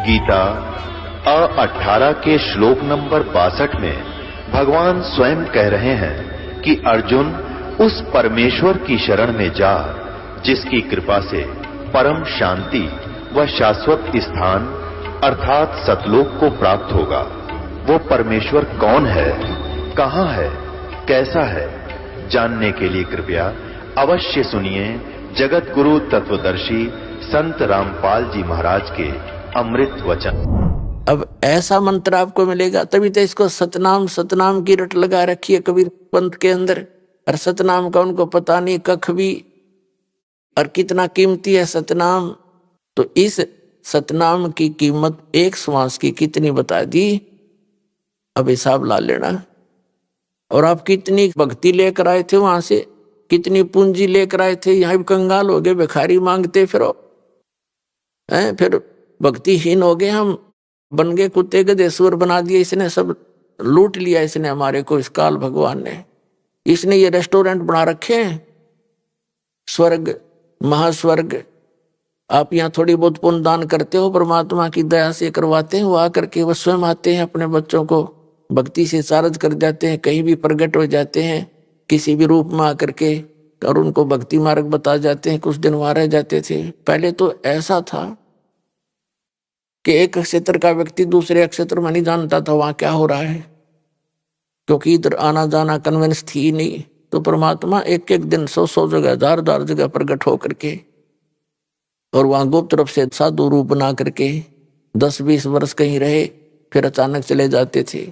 गीता 18 के श्लोक नंबर 62 में भगवान स्वयं कह रहे हैं कि अर्जुन उस परमेश्वर की शरण में जा जिसकी कृपा से परम शांति व शाश्वत स्थान अर्थात सतलोक को प्राप्त होगा। वो परमेश्वर कौन है, कहां है, कैसा है, जानने के लिए कृपया अवश्य सुनिए जगत गुरु तत्वदर्शी संत रामपाल जी महाराज के अमृत वचन। अब ऐसा मंत्र आपको मिलेगा, तभी तो इसको सतनाम सतनाम की रट लगा रखी है कबीर पंथ के अंदर। और सतनाम का उनको पता नहीं कख भी, और कितना कीमती है सतनाम। तो इस सतनाम की कीमत एक श्वास की कितनी बता दी, अब हिसाब ला लेना। और आप कितनी भक्ति लेकर आए थे वहां से, कितनी पूंजी लेकर आए थे, यहां भी कंगाल हो गए, भिखारी मांगते फिरो हैं, फिर भक्तिहीन हो गए, हम बन गए कुत्ते गधे सुअर बना दिए। इसने सब लूट लिया, इसने हमारे को, इस काल भगवान ने। इसने ये रेस्टोरेंट बना रखे हैं, स्वर्ग महास्वर्ग। आप यहाँ थोड़ी बहुत पुण्य दान करते हो, परमात्मा की दया से करवाते हैं, वो आकर के वो स्वयं आते हैं, अपने बच्चों को भक्ति से चार्ज कर जाते हैं, कहीं भी प्रकट हो जाते हैं किसी भी रूप में आकर के, और उनको भक्ति मार्ग बता जाते हैं। कुछ दिन वहां रह जाते थे। पहले तो ऐसा था कि एक क्षेत्र का व्यक्ति दूसरे क्षेत्र में नहीं जानता था वहां क्या हो रहा है, क्योंकि इधर आना जाना कन्वेंस थी ही नहीं। तो परमात्मा एक एक दिन 100 जगह 1000 जगह प्रकट हो करके, और वहां गुप्त रूप से साधु रूप बना करके 10-20 वर्ष कहीं रहे, फिर अचानक चले जाते थे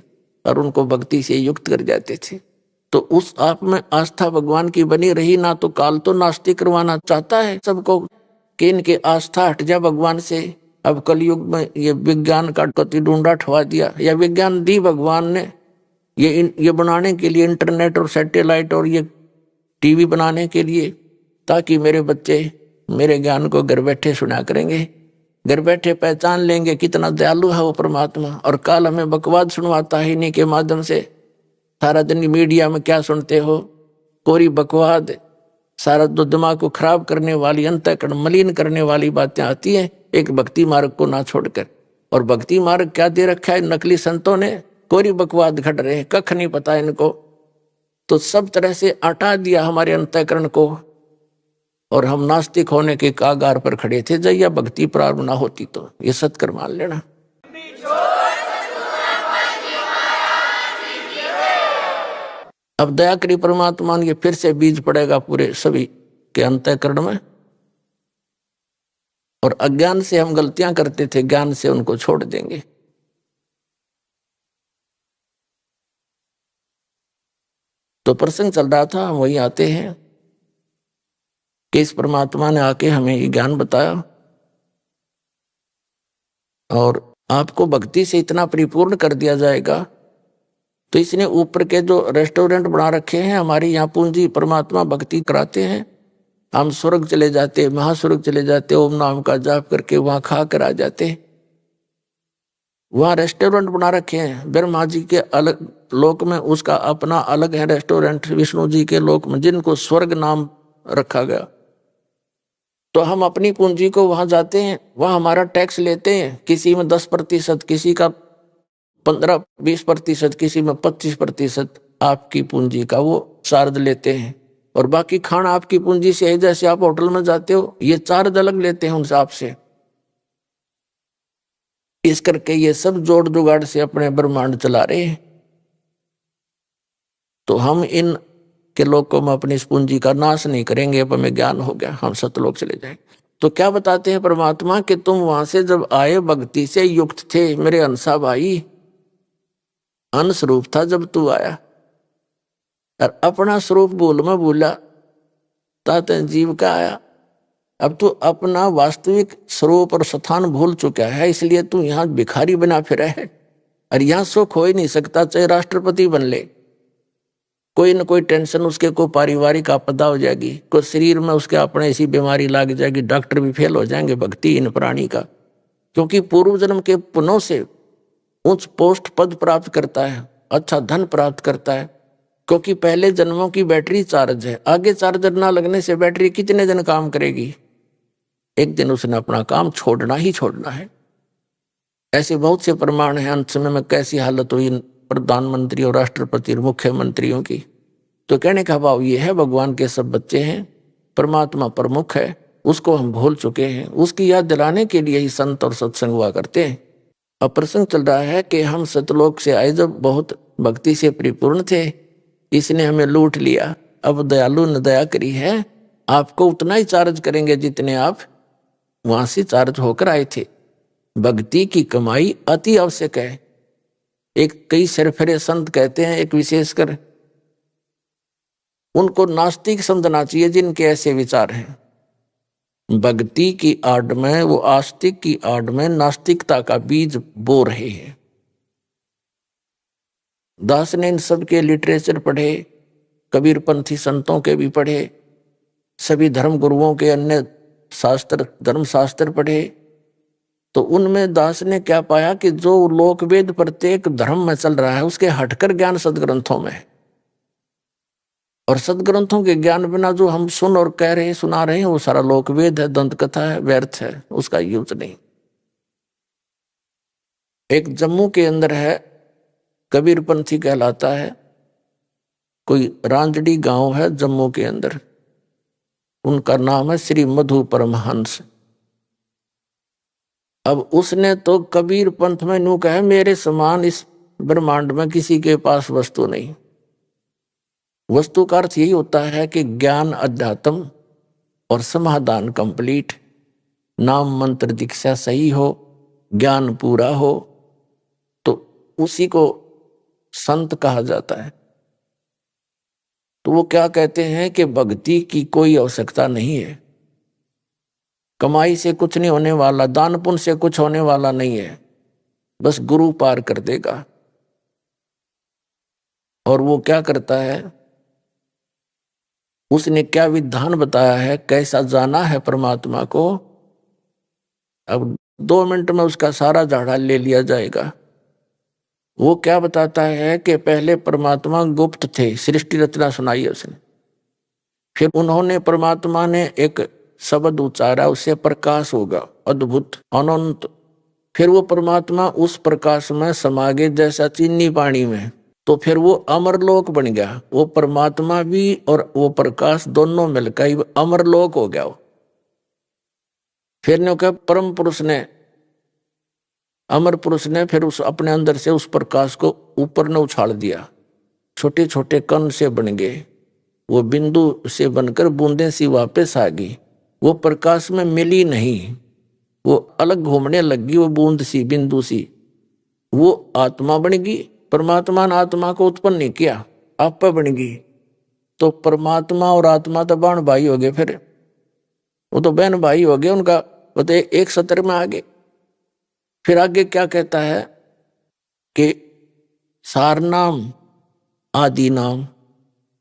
और उनको भक्ति से युक्त कर जाते थे। तो उस आप में आस्था भगवान की बनी रही ना। तो काल तो नास्तिक करवाना चाहता है सबको कि इनकी आस्था हट जाए भगवान से। अब कलयुग में ये विज्ञान का कति ढूंढा ठवा दिया, या विज्ञान दी भगवान ने ये बनाने के लिए, इंटरनेट और सैटेलाइट और ये टीवी बनाने के लिए, ताकि मेरे बच्चे मेरे ज्ञान को घर बैठे सुना करेंगे, घर बैठे पहचान लेंगे कितना दयालु है वो परमात्मा। और काल हमें बकवाद सुनवाता है इन्हीं के माध्यम से। सारा दिन मीडिया में क्या सुनते हो, कोरी बकवाद, सारा तो दिमाग को खराब करने वाली, अंतःकरण मलिन करने वाली बातें आती हैं, एक भक्ति मार्ग को ना छोड़कर। और भक्ति मार्ग क्या दे रखा है नकली संतों ने, कोरी बकवाद घट रहे हैं, कख नहीं पता इनको। तो सब तरह से हटा दिया हमारे अंतःकरण को, और हम नास्तिक होने के कागार पर खड़े थे। जब यह भक्ति प्रारंभ ना होती तो ये सत्कर मान लेना। अब दया करी परमात्मा ने, फिर से बीज पड़ेगा पूरे सभी के अंतःकरण में। और अज्ञान से हम गलतियां करते थे, ज्ञान से उनको छोड़ देंगे। तो प्रसंग चल रहा था, हम वही आते हैं कि इस परमात्मा ने आके हमें ये ज्ञान बताया, और आपको भक्ति से इतना परिपूर्ण कर दिया जाएगा। तो इसने ऊपर के जो रेस्टोरेंट बना रखे हैं, हमारी यहाँ पूंजी परमात्मा भक्ति कराते हैं, हम स्वर्ग चले जाते, महास्वर्ग चले जाते, ओम नाम का जाप करके वहां खा कर आ जाते। वहां रेस्टोरेंट बना रखे हैं ब्रह्मा जी के अलग लोक में, उसका अपना अलग है रेस्टोरेंट, विष्णु जी के लोक में, जिनको स्वर्ग नाम रखा गया। तो हम अपनी पूंजी को वहां जाते हैं, वहां हमारा टैक्स लेते हैं, किसी में 10%, किसी का 15-20%, किसी में 25% आपकी पूंजी का वो चार्ज लेते हैं। और बाकी खाना आपकी पूंजी से है, जैसे आप होटल में जाते हो, ये चार्ज अलग लेते हैं उनसे आपसे। इस करके ये सब जोड़ जुगाड़ से अपने ब्रह्मांड चला रहे हैं। तो हम इन के लोकों में अपनी इस पूंजी का नाश नहीं करेंगे। अब हमें ज्ञान हो गया, हम सतलोक चले जाएंगे। तो क्या बताते हैं परमात्मा कि तुम वहां से जब आए भक्ति से युक्त थे, मेरे अंशा भाई, अंश रूप था जब तू आया, और अपना स्वरूप भूल में भूला, ताते जीव का आया। अब तू अपना वास्तविक स्वरूप और स्थान भूल चुका है, इसलिए तू यहाँ भिखारी बना फिरा है। और यहाँ सुख हो ही नहीं सकता, चाहे राष्ट्रपति बन ले, कोई न कोई टेंशन उसके को पारिवारिक आपदा हो जाएगी, कोई शरीर में उसके अपने ऐसी बीमारी लग जाएगी, डॉक्टर भी फेल हो जाएंगे भक्तिहीन प्राणी का। क्योंकि पूर्व जन्म के पुण्यों से उच्च पोस्ट पद प्राप्त करता है, अच्छा धन प्राप्त करता है, क्योंकि पहले जन्मों की बैटरी चार्ज है। आगे चार्जर ना लगने से बैटरी कितने दिन काम करेगी, एक दिन उसने अपना काम छोड़ना ही छोड़ना है। ऐसे बहुत से प्रमाण हैं। अंत समय में कैसी हालत हुई प्रधानमंत्री और राष्ट्रपति और मुख्यमंत्रियों की। तो कहने का भाव ये है, भगवान के सब बच्चे हैं, परमात्मा प्रमुख है, उसको हम भूल चुके हैं। उसकी याद दिलाने के लिए ही संत और सत्संग हुआ करते हैं। अब प्रसंग चल रहा है कि हम सतलोक से आए जब बहुत भक्ति से परिपूर्ण थे, इसने हमें लूट लिया। अब दयालु ने दया करी है, आपको उतना ही चार्ज करेंगे जितने आप वहां से चार्ज होकर आए थे। भक्ति की कमाई अति आवश्यक है। एक कई सरफरे संत कहते हैं, एक विशेषकर उनको नास्तिक समझना चाहिए जिनके ऐसे विचार हैं। भक्ति की आड़ में, वो आस्तिक की आड़ में नास्तिकता का बीज बो रहे हैं। दास ने इन सब के लिटरेचर पढ़े, कबीरपंथी संतों के भी पढ़े, सभी धर्म गुरुओं के अन्य शास्त्र धर्म शास्त्र पढ़े। तो उनमें दास ने क्या पाया कि जो लोक वेद प्रत्येक धर्म में चल रहा है उसके हटकर ज्ञान सदग्रंथों में है। और सदग्रंथों के ज्ञान बिना जो हम सुन और कह रहे सुना रहे हैं वो सारा लोक वेद है, दंत कथा है, व्यर्थ है, उसका यूज नहीं। एक जम्मू के अंदर है, कबीरपंथी कहलाता है, कोई रांजड़ी गांव है जम्मू के अंदर, उनका नाम है श्री मधु परमहंस। अब उसने तो कबीर पंथ में यूं कहे, मेरे समान इस ब्रह्मांड में किसी के पास वस्तु नहीं। वस्तु का अर्थ यही होता है कि ज्ञान अध्यात्म और समाधान कंप्लीट, नाम मंत्र दीक्षा सही हो, ज्ञान पूरा हो, तो उसी को संत कहा जाता है। तो वो क्या कहते हैं कि भक्ति की कोई आवश्यकता नहीं है, कमाई से कुछ नहीं होने वाला, दान पुण्य से कुछ होने वाला नहीं है, बस गुरु पार कर देगा। और वो क्या करता है, उसने क्या विधान बताया है, कैसा जाना है परमात्मा को। अब 2 मिनट में उसका सारा झाड़ा ले लिया जाएगा। वो क्या बताता है कि पहले परमात्मा गुप्त थे, सृष्टि रचना सुनाई है उसने। फिर उन्होंने, परमात्मा ने एक शब्द उच्चारा, उससे प्रकाश होगा अद्भुत अनंत। फिर वो परमात्मा उस प्रकाश में समा गए जैसा चीनी पानी में, तो फिर वो अमरलोक बन गया। वो परमात्मा भी और वो प्रकाश दोनों मिलकर अमरलोक हो गया। फिर ने कहा परम पुरुष ने, अमर पुरुष ने फिर उस अपने अंदर से उस प्रकाश को ऊपर ने उछाल दिया, छोटे छोटे कण से बन गए, वो बिंदु से बनकर बूंदें सी वापस आ गई। वो प्रकाश में मिली नहीं, वो अलग घूमने लगी, वो बूंद सी बिंदु सी, वो आत्मा बन गई। परमात्मा ने आत्मा को उत्पन्न नहीं किया, आप बन गई। तो परमात्मा और आत्मा तो बहन भाई हो गए, फिर वो तो बहन भाई हो गए, उनका वो एक सत्र में आ गए। फिर आगे क्या कहता है कि सार नाम आदि नाम,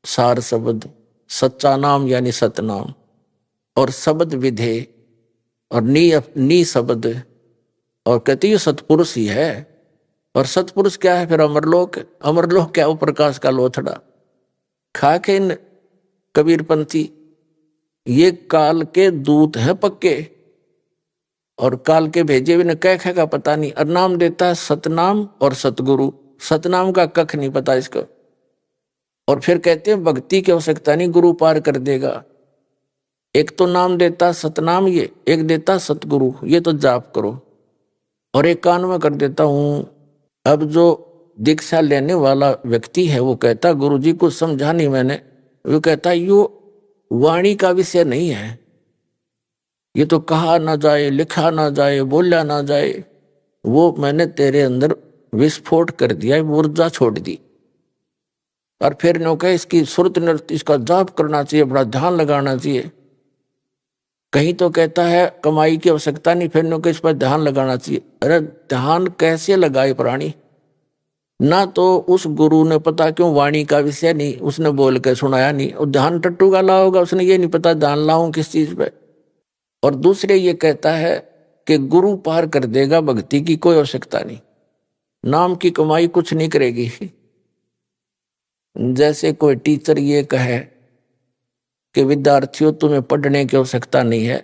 सार शब्द, सच्चा नाम यानी सतनाम, और शब्द विधे और नी शब्द, और कहती है सतपुरुष ही है। और सतपुरुष क्या है, फिर अमरलोक। अमरलोक क्या, वो प्रकाश का लोथड़ा। खाके इन कबीरपंथी ये काल के दूत हैं पक्के, और काल के भेजे हुए ने कह का पता नहीं, और नाम देता है सतनाम और सतगुरु। सतनाम का कख नहीं पता इसको। और फिर कहते हैं भक्ति की आवश्यकता नहीं, गुरु पार कर देगा। एक तो नाम देता सतनाम, ये एक देता सतगुरु, ये तो जाप करो। और एक कान में कर देता हूं। अब जो दीक्षा लेने वाला व्यक्ति है वो कहता गुरुजी को समझा नहीं मैंने, वो कहता यो वाणी का विषय नहीं है, ये तो कहा ना जाए, लिखा ना जाए, बोला ना जाए, वो मैंने तेरे अंदर विस्फोट कर दिया, ऊर्जा छोड़ दी। और फिर नो कहे इसकी सुरत नृत्य, इसका जाप करना चाहिए, बड़ा ध्यान लगाना चाहिए। कहीं तो कहता है कमाई की आवश्यकता नहीं, फिर नो कहे इस पर ध्यान लगाना चाहिए। अरे ध्यान कैसे लगाए प्राणी, ना तो उस गुरु ने पता क्यों वाणी का विषय नहीं, उसने बोल के सुनाया नहीं, और ध्यान टट्टू का लाओगा, उसने ये नहीं पता ध्यान लाऊं किस चीज पे। और दूसरे ये कहता है कि गुरु पार कर देगा, भक्ति की कोई आवश्यकता नहीं, नाम की कमाई कुछ नहीं करेगी। जैसे कोई टीचर ये कहे कि विद्यार्थियों तुम्हें पढ़ने की आवश्यकता नहीं है,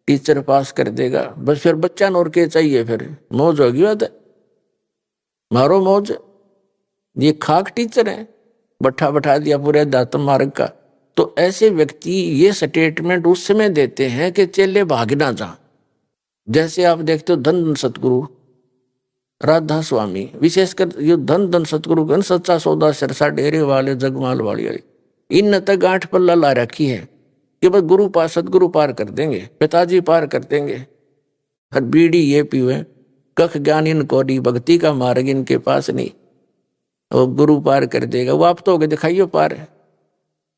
टीचर पास कर देगा, बस फिर बच्चा और के चाहिए, फिर मौज होगी बात है, मारो मौज। ये खाक टीचर है, बैठा दिया पूरे अध्यात्म मार्ग का। तो ऐसे व्यक्ति ये स्टेटमेंट उस समय देते हैं कि चेले भाग ना जा। जैसे आप देखते हो धन सतगुरु राधा स्वामी, विशेषकर ये धन सतगुरु सच्चा सौदा सिरसा डेरे वाले जगमाल वाले, इन तक गांठ पल्ला ला रखी है कि बस गुरु पार सतगुरु पार कर देंगे, पिताजी पार कर देंगे। हर बीड़ी ये पीवे, कख ज्ञान इनको दी, भक्ति का मार्ग इनके पास नहीं, वो गुरु पार कर देगा। वो आप तो हो गए दिखाइयो पार।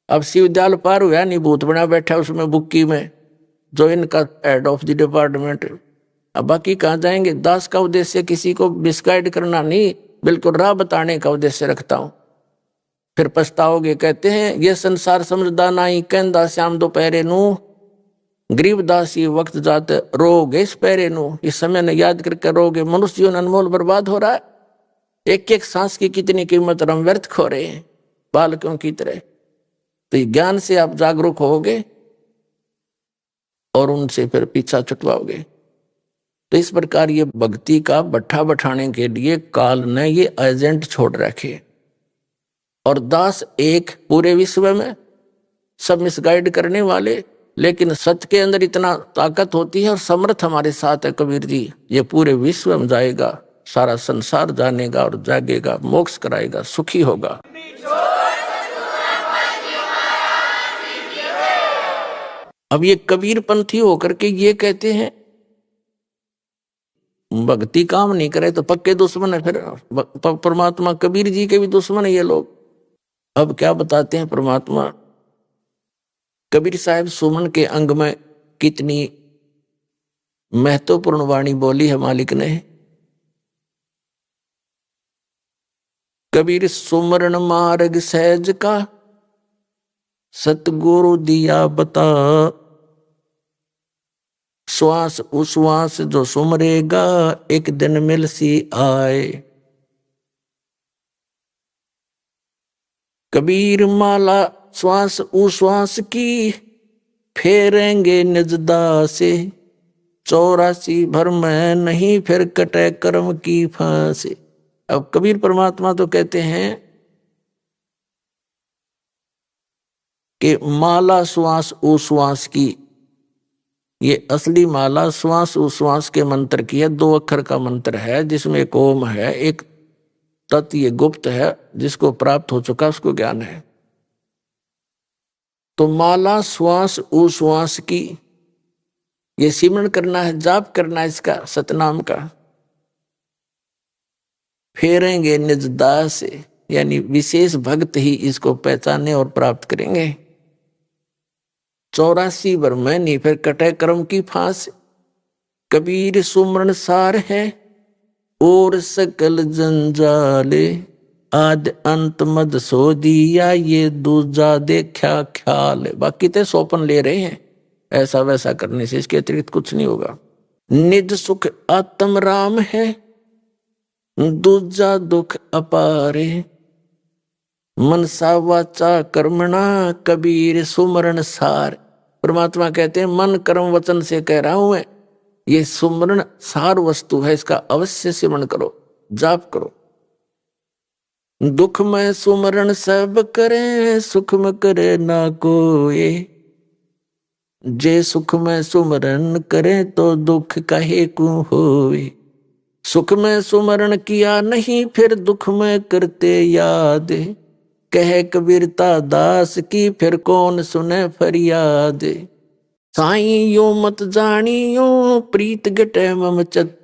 अब शिवदयाल पार हुआ नहीं, भूत बना बैठा उसमें बुक्की में, जो इनका हेड ऑफ द डिपार्टमेंट। अब बाकी कहाँ जाएंगे? दास का उद्देश्य किसी को मिसगाइड करना नहीं, बिल्कुल राह बताने का उद्देश्य रखता हूं। फिर पछताओगे। कहते हैं ये संसार समझदा नहीं, कहंदा श्याम दोपहरे नू, गरीबदास ये वक्त जाते रोगे इस पैरे नू। इस समय ने याद करके रोगे। मनुष्य जीवन अनमोल बर्बाद हो रहा है, एक एक सांस की कितनी कीमत हम व्यर्थ खो रहे हैं बालकों की तरह। तो ज्ञान से आप जागरूक होगे और उनसे फिर पीछा छुटवाओगे। तो इस प्रकार ये भक्ति का भट्ठा बैठाने के लिए काल ने ये एजेंट छोड़ रखे। और दास एक पूरे विश्व में सब मिसगाइड करने वाले, लेकिन सत्य के अंदर इतना ताकत होती है और समर्थ हमारे साथ है कबीर जी। ये पूरे विश्व में जाएगा, सारा संसार जानेगा और जागेगा, मोक्ष कराएगा, सुखी होगा। अब ये कबीर पंथी होकर के ये कहते हैं भक्ति काम नहीं करे तो पक्के दुश्मन है। फिर परमात्मा कबीर जी के भी दुश्मन है ये लोग। अब क्या बताते हैं परमात्मा? कबीर साहब सुमन के अंग में कितनी महत्वपूर्ण वाणी बोली है मालिक ने। कबीर सुमरण मार्ग सहज का, सतगुरु दिया बता, श्वास उश्वास जो सुमरेगा, एक दिन मिल सी आए। कबीर माला श्वास उश्वास की, फेरेंगे निजदा से, 84 भर में नहीं फिर कटे कर्म की फांसी। अब कबीर परमात्मा तो कहते हैं कि माला श्वास उश्वास की, ये असली माला श्वास उश्वास के मंत्र की है। 2 अक्षर का मंत्र है जिसमें एक ओम है, एक तत् ये गुप्त है, जिसको प्राप्त हो चुका उसको ज्ञान है। तो माला श्वास उश्वास की ये सिमरन करना है, जाप करना है इसका सतनाम का। फेरेंगे निज दास से, यानी विशेष भक्त ही इसको पहचाने और प्राप्त करेंगे। 84 भर में नहीं फिर कटे कर्म की फांस। कबीर सुमरण सार है और सकल जंजाले, आद अंत मद सो दिया ये दूजा देखा ख्याल। बाकी तो सोपन ले रहे हैं, ऐसा वैसा करने से इसके अतिरिक्त कुछ नहीं होगा। निज सुख आत्म राम है, दूजा दुख अपारे, मनसा वाचा कर्मणा, कबीर सुमरण सार। परमात्मा कहते हैं मन कर्म वचन से कह रहा हूं मैं, ये सुमरण सार वस्तु है, इसका अवश्य सिमरण करो, जाप करो। दुख में सुमरण सब करे, सुख में करे ना कोई, जे सुख में सुमरण करे तो दुख कहे को होवे। सुख में सुमरण किया नहीं फिर दुख में करते याद, कहे कबीरता दास की फिर कौन सुने फरियाद। साईं यो मत जानियो प्रीत गटे मम चत,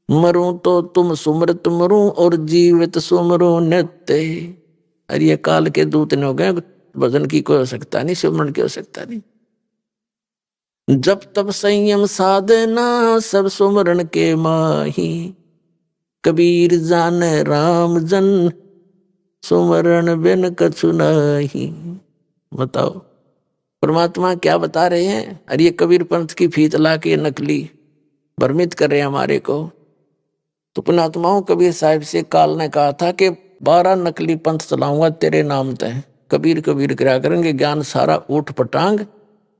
मरूं तो तुम सुमरत मरूं और जीवित सुमरो नित्य। अरे ये काल के दूत ने हो गए, भजन की कोई आवश्यकता नहीं, सिमरन की आवश्यकता नहीं। जब तब संयम साधना सब सुमरण के माही, कबीर जाने राम जन सुमरण बिन कछु नाही। बताओ परमात्मा क्या बता रहे हैं? अरे ये कबीर पंथ की फीत ला के नकली भ्रमित कर रहे हैं हमारे को। तो पुण्यात्माओं कबीर साहिब से काल ने कहा था कि 12 नकली पंथ चलाऊंगा तेरे नाम तय। कबीर कबीर करा करेंगे, ज्ञान सारा ऊट पटांग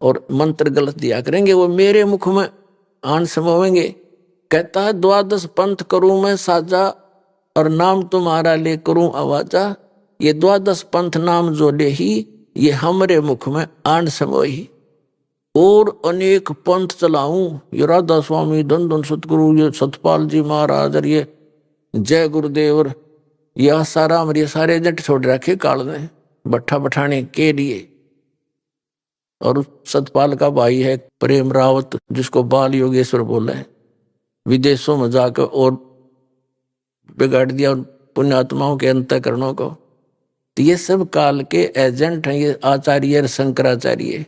और मंत्र गलत दिया करेंगे, वो मेरे मुख में आन समोवेंगे। कहता है 12 पंथ करूं मैं साजा, और नाम तुम्हारा ले करूं आवाजा। ये 12 पंथ नाम जो ले ही, ये हमरे मुख में आन समोही। और अनेक पंथ चलाऊं, ये राधा स्वामी, धन धन सतगुरु, ये सतपाल जी महाराज, और ये जय गुरुदेव, और ये आसाराम, ये सारे जट छोड़ रखे काल ने बट्ठा बठाने के लिए। और सतपाल का भाई है प्रेम रावत, जिसको बाल योगेश्वर बोले, विदेशों में जाकर और बिगाड़ दिया पुण्यात्माओं के अंतःकरणों को। तो ये सब काल के एजेंट हैं, ये आचार्य शंकराचार्य,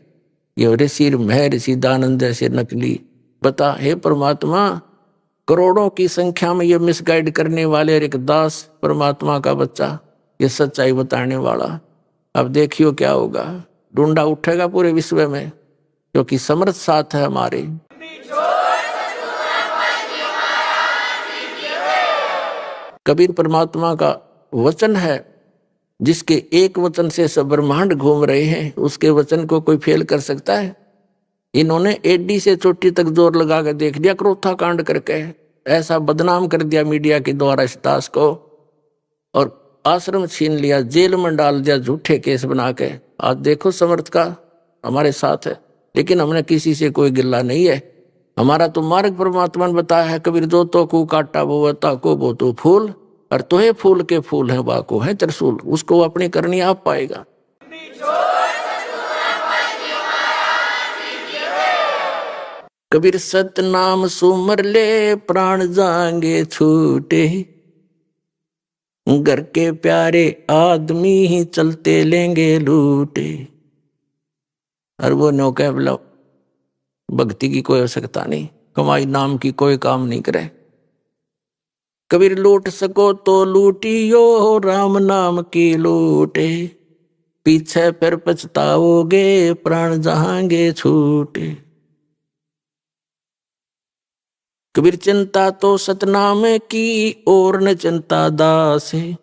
ये ऋषि महर्षि दानंद ऐसे नकली। बता हे परमात्मा, करोड़ों की संख्या में ये मिसगाइड करने वाले एक दास परमात्मा का बच्चा, ये सच्चाई बताने वाला, अब देखियो क्या होगा। ढूंढा उठेगा पूरे विश्व में, क्योंकि समर्थ साथ है हमारे। कबीर परमात्मा का वचन है, जिसके एक वचन से सब ब्रह्मांड घूम रहे हैं, उसके वचन को कोई फेल कर सकता है? इन्होंने एडी से चोटी तक जोर लगा कर देख लिया, क्रोथा कांड करके ऐसा बदनाम कर दिया मीडिया के द्वारा इस दास को, और आश्रम छीन लिया, जेल में डाल दिया झूठे केस बना के। आज देखो समर्थ का हमारे साथ है, लेकिन हमने किसी से कोई गिल्ला नहीं है। हमारा तो मार्ग परमात्मा ने बताया है, कबीर जो तो को काटा वो ताको वो तो फूल, और तोहे फूल के फूल हैं बाको है त्रिशूल, उसको अपनी करनी आप पाएगा। कबीर सतनाम सुमर ले प्राण जाएंगे छूटे, घर के प्यारे आदमी ही चलते लेंगे लूटे। और वो नौका बोला भक्ति की कोई आवश्यकता नहीं, कमाई नाम की कोई काम नहीं करे। कबीर लूट सको तो लूटियो, राम नाम की लूटे, पीछे फिर पछताओगे प्राण जहांगे छूटे। कबीर चिंता तो सतनाम की और न चिंता दास है,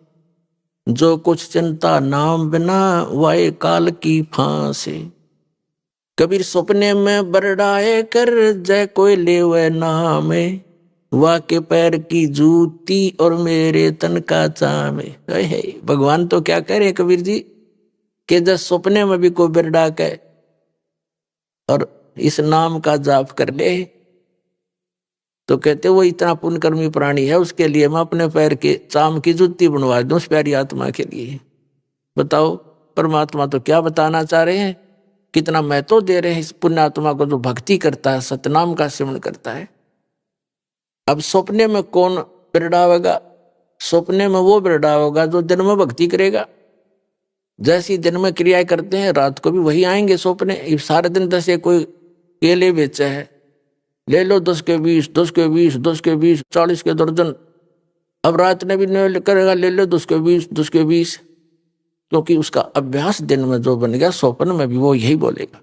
जो कुछ चिंता नाम बिना वाए काल की फांस है। कबीर सपने में बरडाए कर जय कोई ले वह नाम है, वाह के पैर की जूती और मेरे तन का चाम है। भगवान तो क्या कह रहे कबीर जी कि जब सपने में भी कोई बरडा के और इस नाम का जाप कर ले, तो कहते वो इतना पुण्यकर्मी प्राणी है, उसके लिए मैं अपने पैर के चाम की जूती बनवा दूं उस प्यारी आत्मा के लिए। बताओ परमात्मा तो क्या बताना चाह रहे हैं, कितना महत्व दे रहे हैं इस पुण्यात्मा को जो भक्ति करता है, सतनाम का सेवन करता है। अब सपने में कौन बिरडावेगा? सपने में वो बिरडावेगा जो दिन में भक्ति करेगा। जैसी दिन में क्रियाएं करते हैं, रात को भी वही आएंगे सपने। सारे दिन जैसे कोई केले बेचे है, ले लो 10 के 20, 10 के 20, 10 के 20, 40 के दर्जन। अब रात में भी नहीं करेगा, ले लो 10 के 20, 10 के 20, क्योंकि उसका अभ्यास दिन में जो बन गया, स्वप्न में भी वो यही बोलेगा।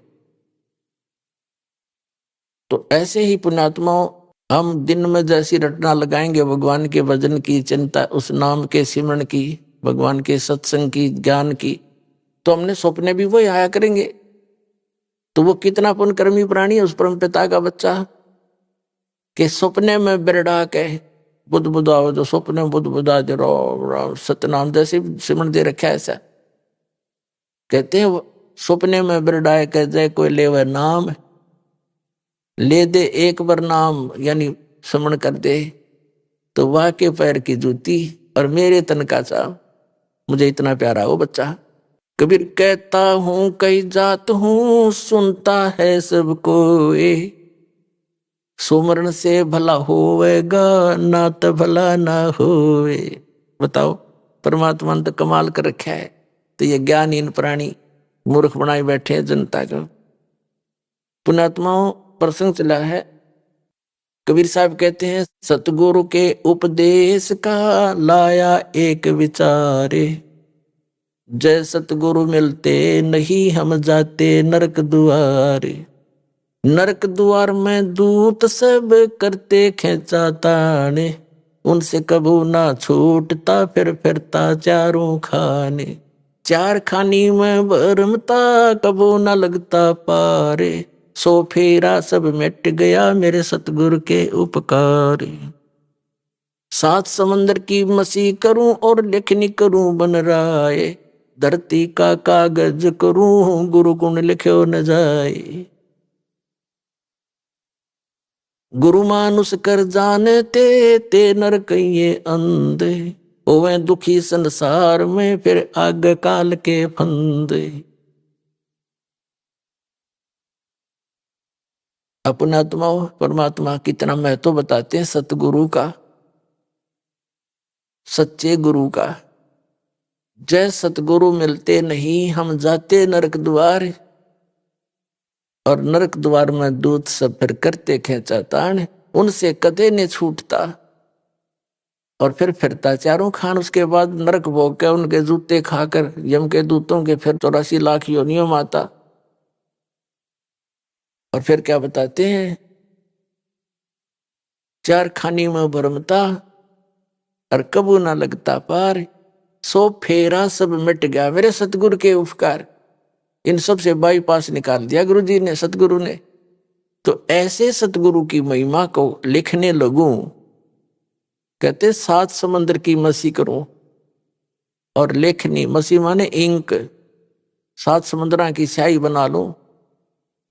तो ऐसे ही पुण्यात्माओं, हम दिन में जैसी रटना लगाएंगे भगवान के भजन की, चिंता, उस नाम के सिमरण की, भगवान के सत्संग की, ज्ञान की, तो हमने सपने भी वही आया करेंगे। तो वो कितना पुण्यकर्मी प्राणी है उस परम पिता का बच्चा, के सपने में बिरड़ा के बुद्ध बुद्धा, जो सपने में बुद्ध बुद्धा दे राम सतनाम जैसे सिमरण दे रखा है। ऐसा कहते हैं सपने में बिरडाए कह जाए कोई ले वह नाम, ले दे एक बार नाम यानी समण कर दे, तो वाह के पैर की जूती और मेरे तन का चाव, मुझे इतना प्यारा वो बच्चा। कबीर कहता हूं कई जात हूं, सुनता है सबको, सुमरण से भला होवेगा, ना तो भला ना होवे। बताओ परमात्मा ने तो कमाल कर रखा है, तो ये ज्ञानहीन प्राणी मूर्ख बनाए बैठे हैं जनता को। पुण्यात्माओं प्रसंग चला है, कबीर साहब कहते हैं सतगुरु के उपदेश का लाया एक विचारे, जय सतगुरु मिलते नहीं हम जाते नरक दुआरे। नरक द्वार में दूत सब करते खेचा ताने, उनसे कबू ना छूटता फिर फिरता चारों खाने। चार खानी में भरमता कबो न लगता पारे, सो फेरा सब मिट गया मेरे सतगुरु के उपकार। सात समंदर की मसी करूं और लेखनी करूं बन राय, धरती का कागज करूं गुरु गुण लिख्यो न जाए। गुरु मानुष कर जानते ते नर कहिए अंधे, ओवे दुखी संसार में फिर आग काल के फंदे। अपना आत्मा परमात्मा कितना महत्व बताते हैं सतगुरु का, सच्चे गुरु का। जय सतगुरु मिलते नहीं हम जाते नरक द्वार, और नरक द्वार में दूत सब फिर करते खेचातान, उनसे कदे ने छूटता। और फिर फिरता चारों खान उसके बाद नरक भोग के उनके जूते खाकर यम के दूतों के फिर 84 लाख योनियों माता। और फिर क्या बताते हैं, चार खानी में भरमता और कबू ना लगता पार, सो फेरा सब मिट गया मेरे सतगुरु के उपकार। इन सब से बाईपास निकाल दिया गुरु जी ने, सतगुरु ने। तो ऐसे सतगुरु की महिमा को लिखने लगूं, कहते सात समंदर की मसी करूं और लेखनी, मसी माने इंक, सात समुद्रा की स्याही बना लूं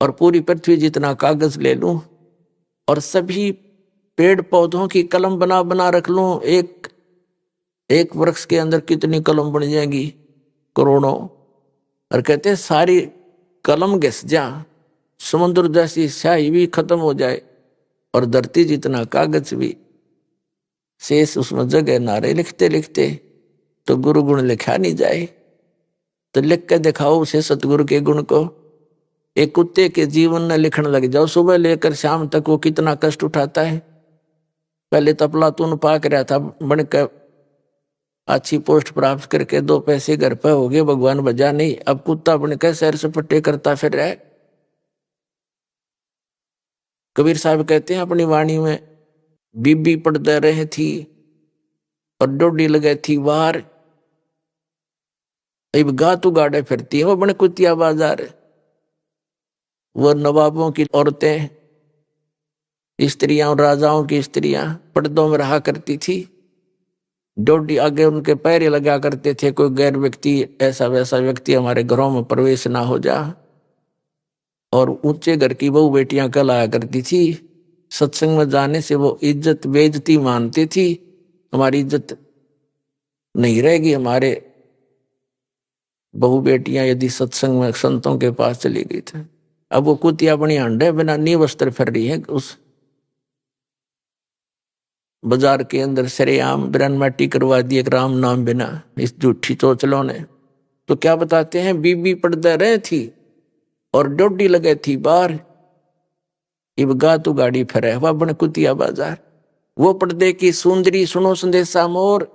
और पूरी पृथ्वी जितना कागज ले लूं और सभी पेड़ पौधों की कलम बना बना रख लूं। एक वृक्ष के अंदर कितनी कलम बन जाएंगी, करोड़ों। और कहते सारी कलम घिस जा, समुद्र जैसी स्याही भी खत्म हो जाए और धरती जितना कागज भी शेष उसमें जगह ना रहे। लिखते लिखते तो गुरु गुण लिखा नहीं जाए, तो लिख के दिखाओ उसे सतगुरु के गुण को। एक कुत्ते के जीवन में लिखने लग जाओ, सुबह लेकर शाम तक वो कितना कष्ट उठाता है। पहले तो अफलातून पाक रहा था, बनकर अच्छी पोस्ट प्राप्त करके 2 पैसे घर पे हो गए, भगवान बजा नहीं। अब कुत्ता बनकर सैर सपट्टे करता फिर रहा है। कबीर साहब कहते हैं अपनी वाणी में, बीबी पड़ते रहे थी और डोडी लगे थी बाहर, अब गातू गाड़े फिरती है वो बने कुतिया बाजार। वो नवाबों की औरतें, स्त्रियां और राजाओं की स्त्रियां पर्दों में रहा करती थी, डोडी आगे उनके पैर लगा करते थे, कोई गैर व्यक्ति ऐसा वैसा व्यक्ति हमारे घरों में प्रवेश ना हो जा। और ऊंचे घर की बहू बेटियां कहलाया करती थी। सत्संग में जाने से वो इज्जत बेइज्जती मानती थी, हमारी इज्जत नहीं रहेगी। हमारे बहू बेटियां यदि सत्संग में संतों के पास चली गई थी, अब वो कुतिया बनी हंडे बिना नी वस्त्र फिर रही है उस बाजार के अंदर, सरेआम बिरन माटी करवा दी एक राम नाम बिना, इस झूठी चोचलों ने। तो क्या बताते हैं, बीबी पर्दे रहे थी और डोडी लगे थी बाहर, इब गातू गाड़ी फिर वह बन कुतिया बाजार। वो पर्दे की सुंदरी सुनो संदेशा मोर,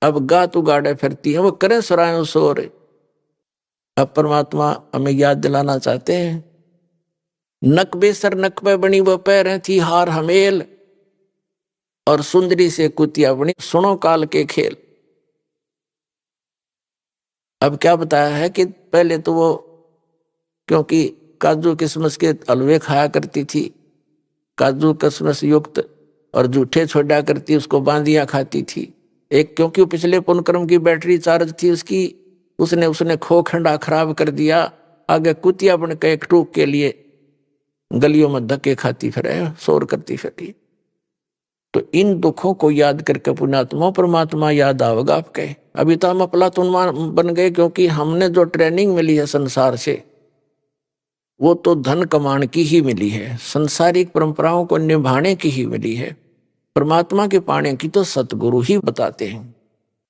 अब गातू गाड़े फिरती है, वो करे सुरायो सोर। अब परमात्मा हमें याद दिलाना चाहते हैं, नक बेसर नक पे बनी वो पैर थी हार हमेल, और सुंदरी से कुतिया बनी सुनो काल के खेल। अब क्या बताया है कि पहले तो वो क्योंकि काजू किशमिश के हलवे खाया करती थी, काजू किशमिश युक्त, और जूठे छोड़ा करती, उसको बांधियां खाती थी। एक क्योंकि पिछले पुनक्रम की बैटरी चार्ज थी उसकी, उसने खो खंडा खराब कर दिया। आगे कुतिया बन के एक टूक के लिए गलियों में धक्के खाती फिरे, शोर करती फिरी। तो इन दुखों को याद करके पुण्यात्मा परमात्मा याद आवेगा आपके। अभी तो हम अफलातून बन गए, क्योंकि हमने जो ट्रेनिंग मिली है संसार से वो तो धन कमाने की ही मिली है, संसारिक परंपराओं को निभाने की ही मिली है। परमात्मा के पाने की तो सतगुरु ही बताते हैं।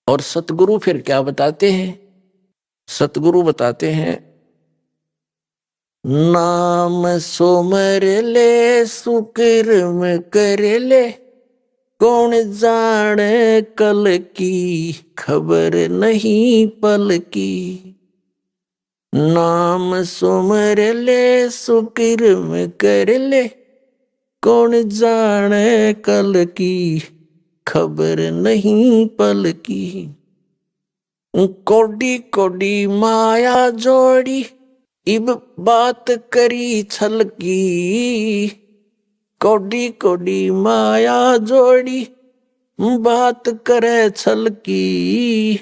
और सतगुरु फिर क्या बताते हैं, सतगुरु बताते हैं, नाम सोमर ले सुकर्म कर ले, कौन जाने कल की खबर नहीं पल की। नाम सुमर ले सुकर्म कर ले, कौन जाने कल की खबर नहीं पल की। कोडी कोडी माया जोड़ी इब बात करी छल की। कोडी कोडी माया जोड़ी बात करे छल की।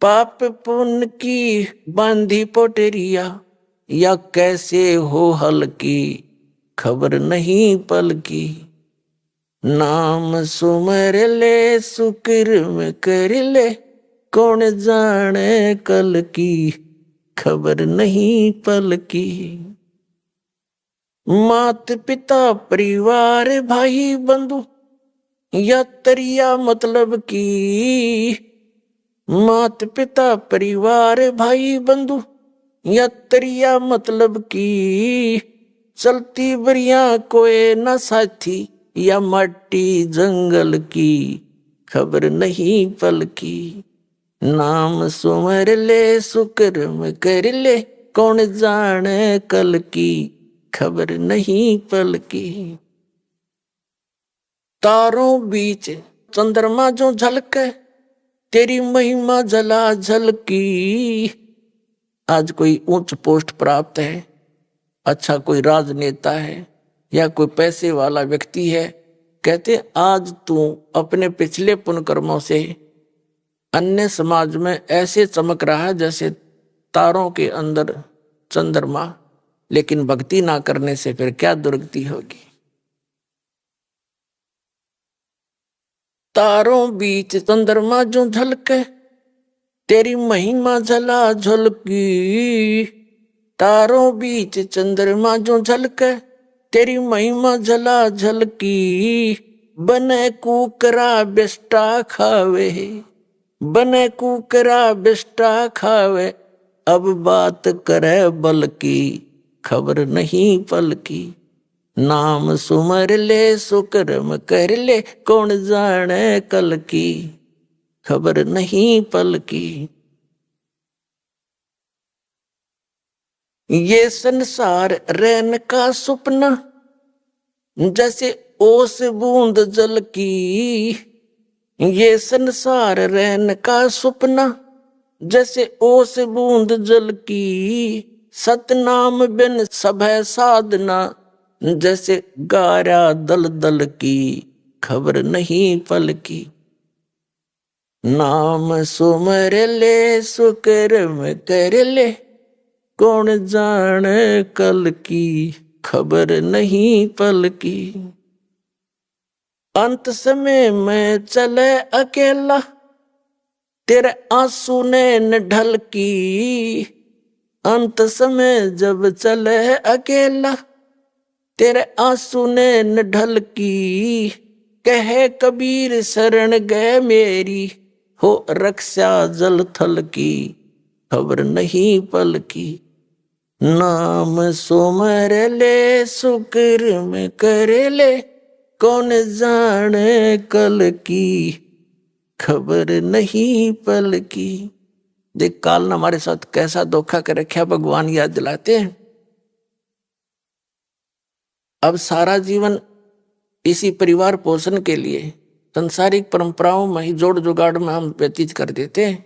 पाप पुण्य की बांधी पोटरिया या कैसे हो हल्की खबर नहीं पल की। नाम सुमर ले सुकृम कर ले कौन जाने कल की खबर नहीं पल की। मात पिता परिवार भाई बंधु या तरिया मतलब की। मात पिता परिवार भाई बंधु या तरिया मतलब की। चलती बरिया कोई न साथी या माटी जंगल की खबर नहीं पल की। नाम सुमर ले सुकर्म कर ले कौन जाने कल की खबर नहीं पल की। तारों बीच चंद्रमा जो झलके तेरी महिमा जला झलकी। आज कोई उच्च पोस्ट प्राप्त है, अच्छा कोई राजनेता है या कोई पैसे वाला व्यक्ति है, कहते आज तू अपने पिछले पुण्य कर्मों से अन्य समाज में ऐसे चमक रहा है जैसे तारों के अंदर चंद्रमा, लेकिन भक्ति ना करने से फिर क्या दुर्गति होगी। तारों बीच चंद्रमा जो झलके तेरी महिमा जला झलकी। तारों बीच चंद्रमा जो झलके तेरी महिमा जला झलकी। बने कुकरा बिष्टा खावे, बने कुकरा बिष्टा खावे। अब बात करे बल की खबर नहीं पल की। नाम सुमर ले सुकर्म कर ले कौन जाने कल की खबर नहीं पल की। ये संसार रैन का सुपना जैसे ओस बूंद जल की। ये संसार रैन का सुपना जैसे ओस बूंद जल की। सतनाम बिन सभय साधना जैसे गारा दल दल की खबर नहीं पल की। नाम सुमर ले सुकर्म कर ले कौन जाने कल की खबर नहीं पल की। अंत समय में चले अकेला तेरे आंसू ने न ढल की। अंत समय जब चले अकेला तेरे आंसू ने न ढल की। कहे कबीर शरण गए मेरी हो रक्षा जल थल की खबर नहीं पल की। नाम सुमर ले सुकर्म कर ले कौन जाने कल की खबर नहीं पल की। देख काल ने हमारे साथ कैसा धोखा कर रखा, भगवान याद दिलाते हैं। अब सारा जीवन इसी परिवार पोषण के लिए संसारिक परंपराओं में ही जोड़ जुगाड़ में हम व्यतीत कर देते हैं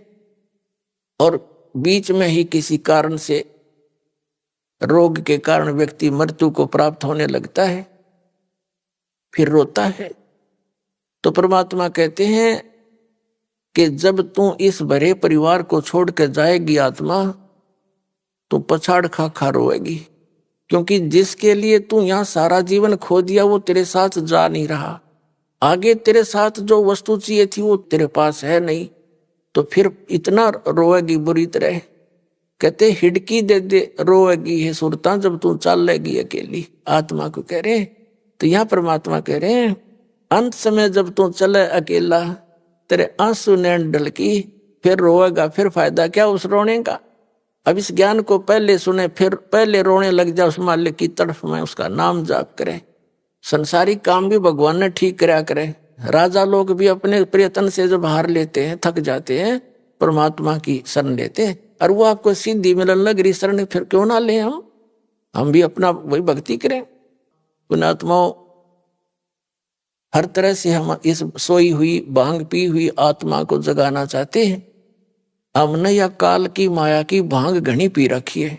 और बीच में ही किसी कारण से रोग के कारण व्यक्ति मृत्यु को प्राप्त होने लगता है, फिर रोता है। तो परमात्मा कहते हैं कि जब तू इस भरे परिवार को छोड़ कर जाएगी आत्मा तो पछाड़ खा खा रोएगी, क्योंकि जिसके लिए तू यहाँ सारा जीवन खो दिया वो तेरे साथ जा नहीं रहा। आगे तेरे साथ जो वस्तु चाहिए थी वो तेरे पास है नहीं, तो फिर इतना रोएगी बुरी तरह। कहते हिडकी दे दे रोएगी है सुरता जब तू चल लेगी अकेली, आत्मा को कह रहे। तो यहाँ परमात्मा कह रहे हैं अंत समय जब तू चले अकेला तेरे आंसू नैन ढलकी, फिर रोएगा, फिर फायदा क्या उस रोने का। अब इस ज्ञान को पहले सुने फिर पहले रोने लग जा, उस मालिक की तरफ में उसका नाम जाप करे। संसारिक काम भी भगवान ने ठीक करा करे। राजा लोग भी अपने प्रयत्न से जब हार लेते हैं, थक जाते हैं, परमात्मा की शरण लेते हैं और वो आपको सिद्धि मिलन लग रही शरण, फिर क्यों ना ले हम भी अपना वही भक्ति करें। पुण्यात्माओं, हर तरह से हम इस सोई हुई भांग पी हुई आत्मा को जगाना चाहते हैं हमने या काल की माया की भांग घनी पी रखी है,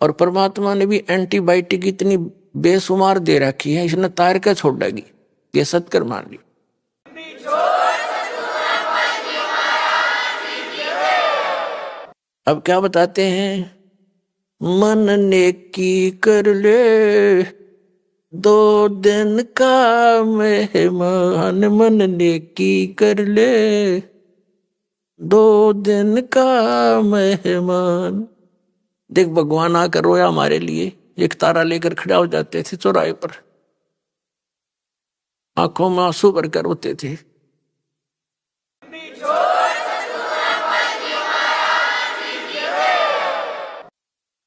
और परमात्मा ने भी एंटीबायोटिक इतनी बेशुमार दे रखी है, इसने तार के छोड़ेगी। ये सत्कर मान ली। अब क्या बताते हैं, मन नेकी कर ले 2 दिन का मेहमान, मन नेकी कर ले 2 दिन का मेहमान। देख भगवान आकर रोया हमारे लिए, एक तारा लेकर खड़ा हो जाते थे चौराहे पर, आंखों में आंसू भरकर रोते थे।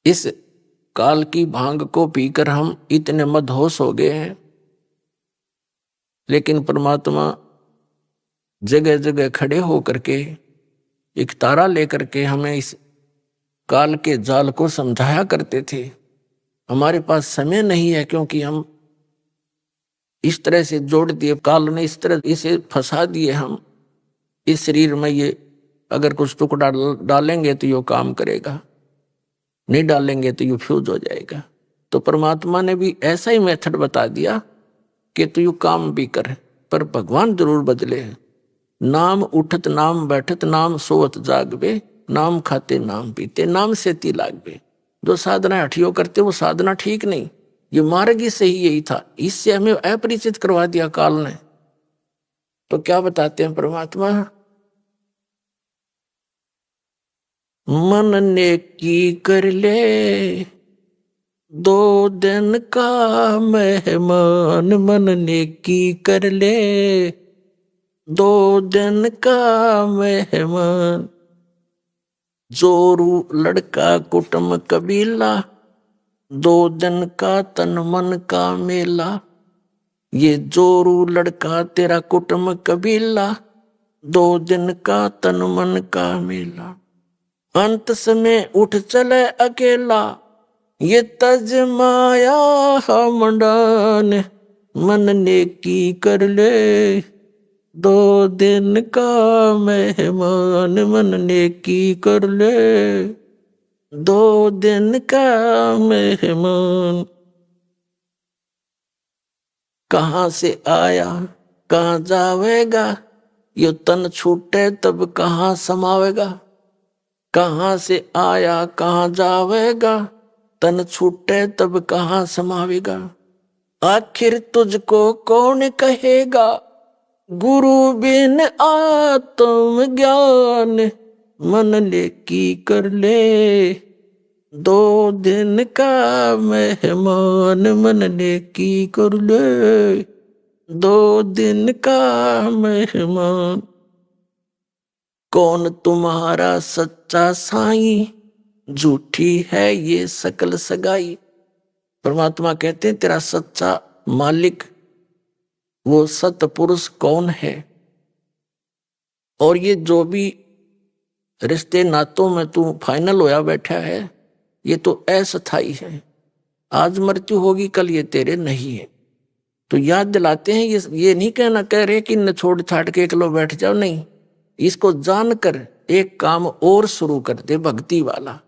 इस काल की भांग को पीकर हम इतने मदहोश हो गए हैं, लेकिन परमात्मा जगह जगह खड़े होकर के एक तारा लेकर के हमें इस काल के जाल को समझाया करते थे। हमारे पास समय नहीं है, क्योंकि हम इस तरह से जोड़ दिए, काल ने इस तरह इसे फंसा दिए। हम इस शरीर में ये अगर कुछ टुकड़ा डालेंगे तो ये काम करेगा, नहीं डालेंगे तो ये फ्यूज हो जाएगा। तो परमात्मा ने भी ऐसा ही मेथड बता दिया कि तू यू काम भी कर, पर भगवान जरूर बदले। नाम उठत नाम बैठत नाम सोवत जागबे, नाम खाते नाम पीते नाम से ती लागबे। जो साधना हठियो करते वो साधना ठीक नहीं, ये मार्ग ही सही यही था। इससे हमें अपरिचित करवा दिया काल ने। तो क्या बताते हैं परमात्मा, मन नेकी कर ले 2 दिन का मेहमान, मन नेकी कर ले 2 दिन का मेहमान। जोरू लड़का कुटुंब कबीला, 2 दिन का तन मन का मेला। ये जोरू लड़का तेरा कुटुंब कबीला, 2 दिन का तन मन का मेला। अंत समय उठ चले अकेला, ये तज माया मंडान। मन नेकी कर ले 2 दिन का मेहमान, मन नेकी कर ले 2 दिन का मेहमान। कहाँ से आया कहाँ जावेगा, यो तन छूटे तब कहाँ समावेगा। कहाँ से आया कहाँ जावेगा, तन छूटे तब कहाँ समावेगा। आखिर तुझको कौन कहेगा, गुरु बिन आत्म ज्ञान। मन नेकी कर ले 2 दिन का मेहमान, मन नेकी कर ले 2 दिन का मेहमान। कौन तुम्हारा सच्चा साईं, झूठी है ये सकल सगाई। परमात्मा कहते हैं तेरा सच्चा मालिक वो सतपुरुष कौन है। और ये जो भी रिश्ते नातों में तू फाइनल होया बैठा है, ये तो अस्थाई है। आज मृत्यु होगी कल ये तेरे नहीं है। तो याद दिलाते हैं, ये नहीं कहना कह रहे कि न छोड़ छाड़ के एकलो बैठ जाओ, नहीं। इसको जानकर एक काम और शुरू कर दे भक्ति वाला,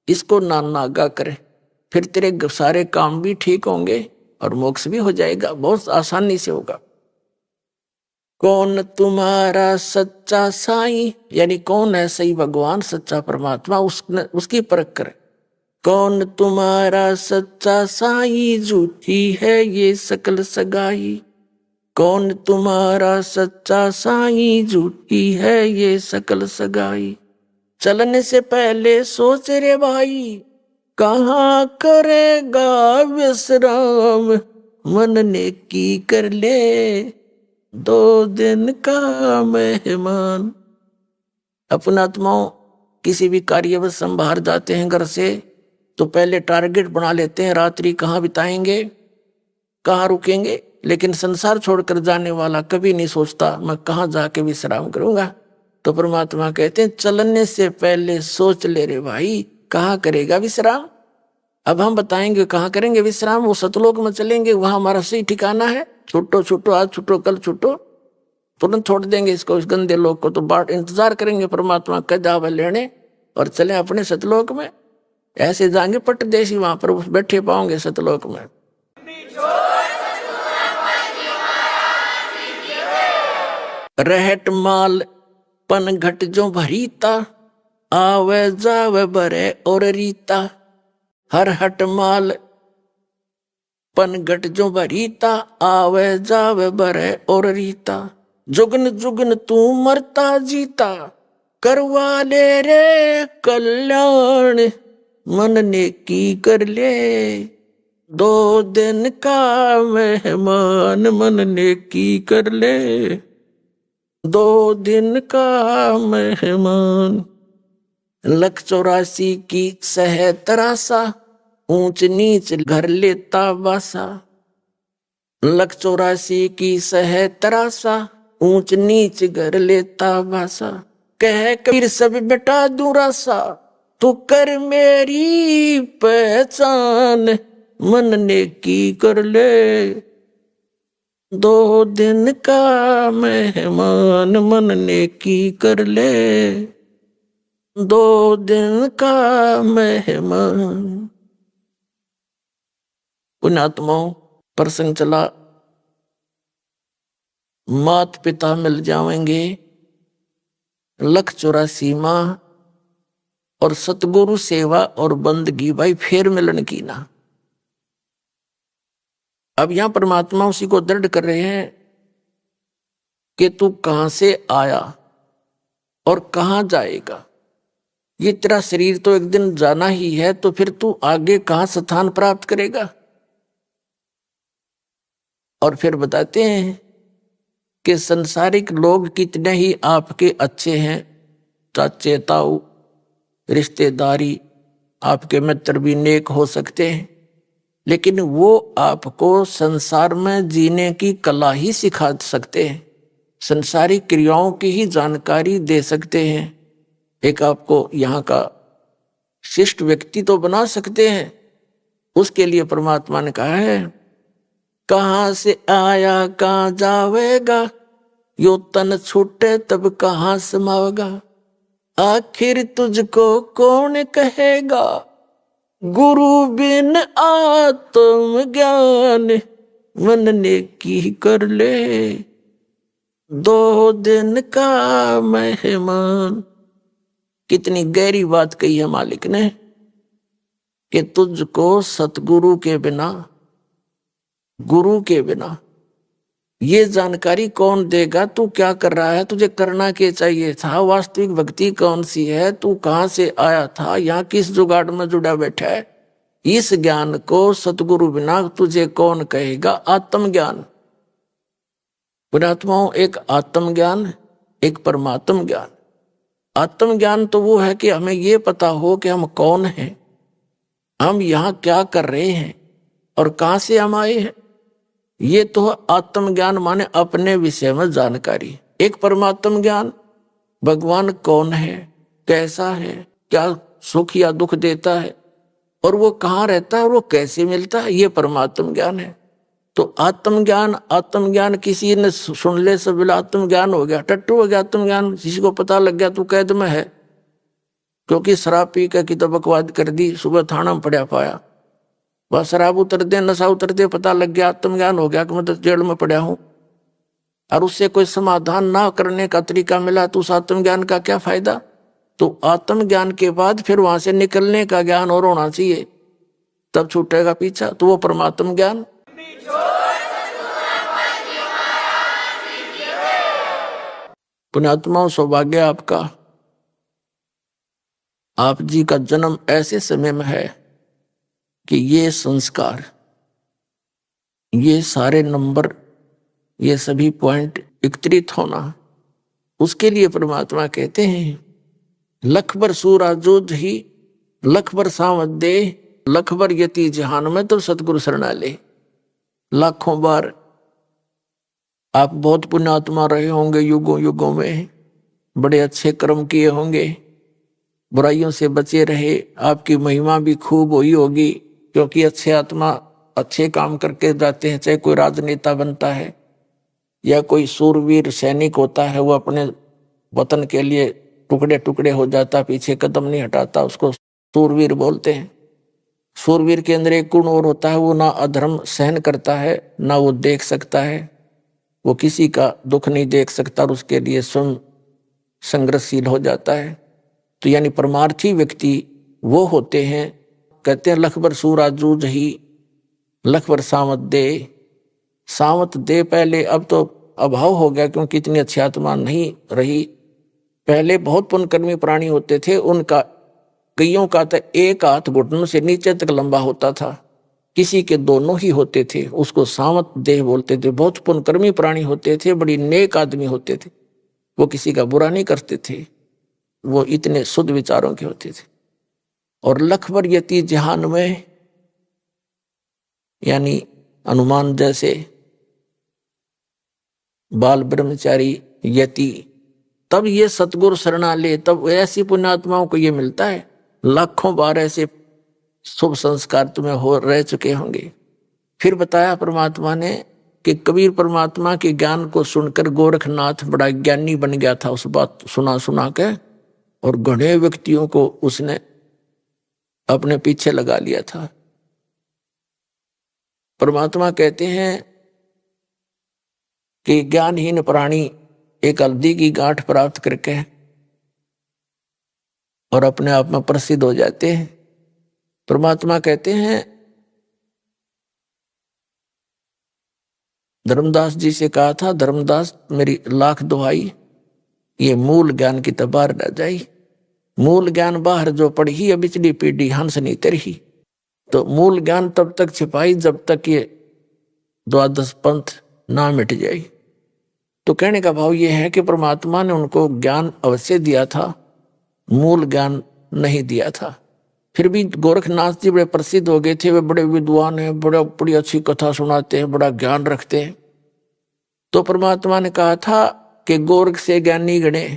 इसको नागा करे, फिर तेरे सारे काम भी ठीक होंगे और मोक्ष भी हो जाएगा, बहुत आसानी से होगा। कौन तुम्हारा सच्चा साईं, यानी कौन है सही भगवान सच्चा परमात्मा, उसकी परख करे। कौन तुम्हारा सच्चा साईं, झूठी है ये सकल सगाई। कौन तुम्हारा सच्चा साईं, झूठी है ये सकल सगाई। चलने से पहले सोच रे भाई, कहाँ करेगा विश्राम। मन नेकी कर ले 2 दिन का मेहमान। अपना आत्माओं किसी भी कार्यवश हम बाहर जाते हैं घर से, तो पहले टारगेट बना लेते हैं, रात्रि कहाँ बिताएंगे, कहाँ रुकेंगे। लेकिन संसार छोड़कर जाने वाला कभी नहीं सोचता मैं कहाँ जाके विश्राम करूंगा। तो परमात्मा कहते हैं चलने से पहले सोच ले रे भाई, कहाँ करेगा विश्राम। अब हम बताएंगे कहाँ करेंगे विश्राम। वो सतलोक में चलेंगे, वहां हमारा सही ठिकाना है। छुट्टो छुट्टो, आज छुट्टो कल छुट्टो, तुरंत छोड़ देंगे इसको, इस गंदे लोग को, तो बाट इंतजार करेंगे परमात्मा का जावे लेने और चले अपने सतलोक में। ऐसे जाएंगे पट्टदेशी, वहां पर बैठे पाओगे सतलोक में। रहट माल पन घट जो भरीता, आवे जावे बरे और रीता। हर हट माल पन घट जो भरीता, आवे जावे बरे और रीता। जुगन जुगन तू मरता जीता, करवा ले रे कल्याण, मन ने की कर ले। 2 दिन का मेहमान, मन ने की कर ले। 2 दिन का मेहमान। 184 की सह तरासा, ऊंच नीच घर लेता बासा। 184 की सह तरासा, ऊंच नीच घर लेता बासा। कह कबीर सब बेटा दूरासा, तू कर मेरी पहचान, मन ने की कर ले। 2 दिन का मेहमान, मन ने की कर ले। 2 दिन का मेहमान। पुण्यात्माओं, प्रसंग चला, मात पिता मिल जाएंगे, 184 माँ और सतगुरु सेवा और बंदगी, भाई फिर मिलन की ना। अब यहां परमात्मा उसी को दृढ़ कर रहे हैं कि तू कहां से आया और कहां जाएगा। ये तेरा शरीर तो एक दिन जाना ही है, तो फिर तू आगे कहां स्थान प्राप्त करेगा। और फिर बताते हैं कि संसारिक लोग कितने ही आपके अच्छे हैं, चाचे ताऊ रिश्तेदारी, आपके मित्र भी नेक हो सकते हैं, लेकिन वो आपको संसार में जीने की कला ही सिखा सकते हैं, संसारिक क्रियाओं की ही जानकारी दे सकते हैं। एक आपको यहाँ का शिष्ट व्यक्ति तो बना सकते हैं। उसके लिए परमात्मा ने कहा है, कहाँ से आया कहाँ जावेगा, यो तन छूटे तब कहाँ समावेगा। आखिर तुझको कौन कहेगा, गुरु बिन आत्म ज्ञान, मन ने की कर ले। 2 दिन का मेहमान। कितनी गहरी बात कही है मालिक ने कि तुझको सतगुरु के बिना, गुरु के बिना ये जानकारी कौन देगा, तू क्या कर रहा है, तुझे करना क्या चाहिए था, वास्तविक भक्ति कौन सी है, तू कहां से आया था, यहाँ किस जुगाड़ में जुड़ा बैठा है। इस ज्ञान को सतगुरु बिना तुझे कौन कहेगा। आत्मज्ञान, पुण्यात्माओं, एक आत्मज्ञान, एक परमात्म ज्ञान। आत्मज्ञान तो वो है कि हमें ये पता हो कि हम कौन हैं, हम यहाँ क्या कर रहे हैं और कहां से हम आए हैं। ये तो आत्मज्ञान माने अपने विषय में जानकारी। एक परमात्म ज्ञान, भगवान कौन है, कैसा है, क्या सुख या दुख देता है, और वो कहाँ रहता है और वो कैसे मिलता है, ये परमात्म ज्ञान है। तो आत्मज्ञान किसी ने सुन ले सब आत्मज्ञान हो गया, टट्टू हो गया आत्मज्ञान। किसी को पता लग गया तू कैद में है, क्योंकि शराब पी के की तो बकवाद कर दी, सुबह थाना में पड़ा पाया, बस शराब उतर दे, नशा उतर दे, पता लग गया, आत्मज्ञान हो गया कि मैं तो जेल में पड़ा हूं। और उससे कोई समाधान ना करने का तरीका मिला तो उस आत्मज्ञान का क्या फायदा। तो आत्मज्ञान के बाद फिर वहां से निकलने का ज्ञान और होना चाहिए, तब छूटेगा पीछा। तो वो परमात्म ज्ञान। पुण्यात्माओं, सौभाग्य आपका, आप जी का जन्म ऐसे समय में है कि ये संस्कार, ये सारे नंबर, ये सभी पॉइंट एकत्रित होना, उसके लिए परमात्मा कहते हैं लख बर सूरा जोध ही, लख बर सावध दे, लख बर यति जहान में तो सतगुरु शरणा ले। लाखों बार आप बहुत पुण्यात्मा रहे होंगे, युगों युगों में बड़े अच्छे कर्म किए होंगे, बुराइयों से बचे रहे, आपकी महिमा भी खूब हुई होगी, क्योंकि अच्छे आत्मा अच्छे काम करके जाते हैं, चाहे कोई राजनेता बनता है, या कोई सूरवीर सैनिक होता है, वो अपने वतन के लिए टुकड़े टुकड़े हो जाता, पीछे कदम नहीं हटाता, उसको सूरवीर बोलते हैं। सूरवीर के अंदर एक गुण और होता है, वो ना अधर्म सहन करता है, ना वो देख सकता है, वो किसी का दुख नहीं देख सकता और उसके लिए स्वयं संघर्षशील हो जाता है। तो यानी परमार्थी व्यक्ति वो होते हैं, कहते हैं लखबर सूरा जूझ ही लखबर सामत दे। सामत दे पहले, अब तो अभाव हो गया क्योंकि इतनी अच्छी आत्मा नहीं रही। पहले बहुत पुण्यकर्मी प्राणी होते थे, उनका कईयों का तो एक हाथ घुटनों से नीचे तक लंबा होता था, किसी के दोनों ही होते थे, उसको सामत देह बोलते थे। बहुत पुण्यकर्मी प्राणी होते थे, बड़ी नेक आदमी होते थे, वो किसी का बुरा नहीं करते थे, वो इतने शुद्ध विचारों के होते थे। और लखबर यति जहान में, यानी हनुमान जैसे बाल ब्रह्मचारी यति, तब ये सतगुरु शरणा ले, तब ऐसी पुण्यात्माओं को ये मिलता है। लाखों बार ऐसे शुभ संस्कार तुम्हें हो रह चुके होंगे। फिर बताया परमात्मा ने कि कबीर परमात्मा के ज्ञान को सुनकर गोरखनाथ बड़ा ज्ञानी बन गया था, उस बात सुना सुना के, और घने व्यक्तियों को उसने अपने पीछे लगा लिया था। परमात्मा कहते हैं कि ज्ञानहीन प्राणी एक हल्दी की गांठ प्राप्त करके और अपने आप में प्रसिद्ध हो जाते हैं। परमात्मा कहते हैं, धर्मदास जी से कहा था, धर्मदास मेरी लाख दुहाई, ये मूल ज्ञान की तबार न जाई। मूल ज्ञान बाहर जो पढ़ी, अब पिछली पीढ़ी हंस नहीं तरही। तो मूल ज्ञान तब तक छिपाई जब तक ये द्वादश पंथ ना मिट जाए। तो कहने का भाव ये है कि परमात्मा ने उनको ज्ञान अवश्य दिया था, मूल ज्ञान नहीं दिया था। फिर भी गोरखनाथ जी बड़े प्रसिद्ध हो गए थे, वे बड़े विद्वान हैं, बड़ी अच्छी कथा सुनाते हैं, बड़ा ज्ञान रखते हैं। तो परमात्मा ने कहा था कि गोरख से ज्ञानी गणे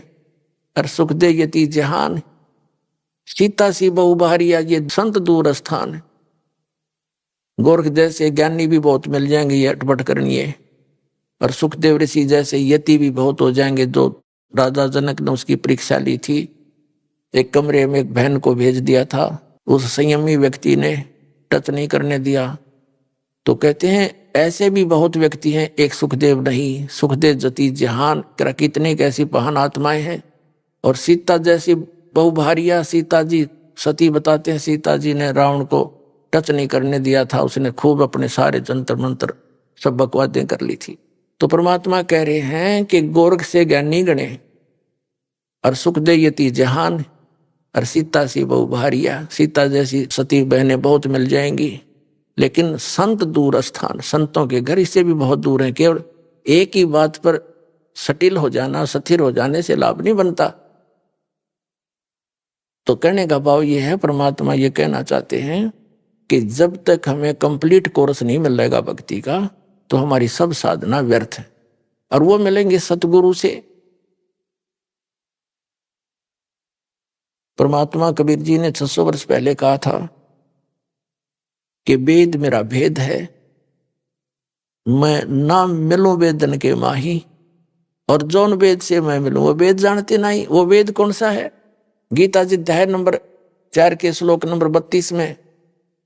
और सुख दे यति जहान, सीता सी बहु बारिया ये संत दूर स्थान। गोरख जैसे ज्ञानी भी बहुत मिल जाएंगे ये अटपट करनिए, और सुखदेव ऋषि जैसे यति भी बहुत हो जाएंगे। जो राजा जनक ने उसकी परीक्षा ली थी, एक कमरे में एक बहन को भेज दिया था, उस संयमी व्यक्ति ने टच नहीं करने दिया। तो कहते हैं ऐसे भी बहुत व्यक्ति हैं, एक सुखदेव नहीं, सुखदेव जति जहान, कितने कैसी महान आत्माएं हैं। और सीता जैसी बहुभारिया, सीता जी सती बताते हैं, सीता जी ने रावण को टच नहीं करने दिया था, उसने खूब अपने सारे जंतर मंत्र सब बकवादें कर ली थी। तो परमात्मा कह रहे हैं कि गोरख से ज्ञानी गणे और सुखदेव यति जहान और सीता सी बहुभारिया, सीता जैसी सती बहनें बहुत मिल जाएंगी, लेकिन संत दूर स्थान, संतों के घर इससे भी बहुत दूर है। केवल एक ही बात पर सटिल हो जाना, स्थिर हो जाने से लाभ नहीं बनता। तो कहने का भाव ये है, परमात्मा ये कहना चाहते हैं कि जब तक हमें कंप्लीट कोर्स नहीं मिलेगा भक्ति का, तो हमारी सब साधना व्यर्थ है। और वो मिलेंगे सतगुरु से। परमात्मा कबीर जी ने 600 वर्ष पहले कहा था कि वेद मेरा भेद है, मैं ना मिलूं वेदन के माही, और जौन वेद से मैं मिलूं वो वेद जानते नहीं। वो वेद कौन सा है? गीता जी अध्याय नंबर 4 के श्लोक नंबर 32 में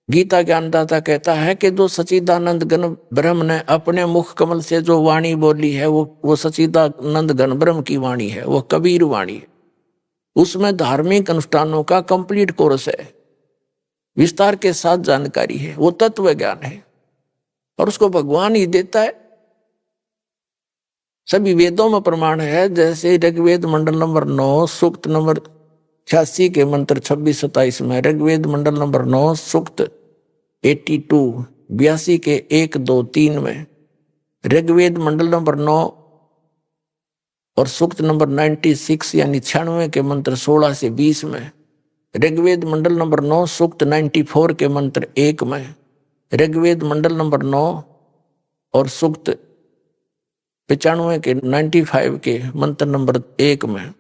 गीता ज्ञानदाता कहता है कि जो सच्चिदानंद घन ब्रह्म ने अपने मुख कमल से जो वाणी बोली है, वो सच्चिदानंद घन ब्रह्म की वाणी है, वो कबीर वाणी है। उसमें धार्मिक अनुष्ठानों का कंप्लीट कोर्स है, विस्तार के साथ जानकारी है, वो तत्व ज्ञान है, और उसको भगवान ही देता है। सभी वेदों में प्रमाण है, जैसे ऋग्वेद मंडल नंबर 9 सूक्त नंबर 86 के मंत्र 26-27 में, ऋग्वेद मंडल नंबर 9 सूक्त 82 के 1, 2, 3 में, ऋग्वेद मंडल नंबर 9 और सूक्त नंबर 96 यानी 96 के मंत्र 16 से 20 में, ऋग्वेद मंडल नंबर 9 सूक्त 94 के मंत्र 1 में, ऋग्वेद मंडल नंबर 9 और सूक्त 95 के 95 के मंत्र नंबर 1 में,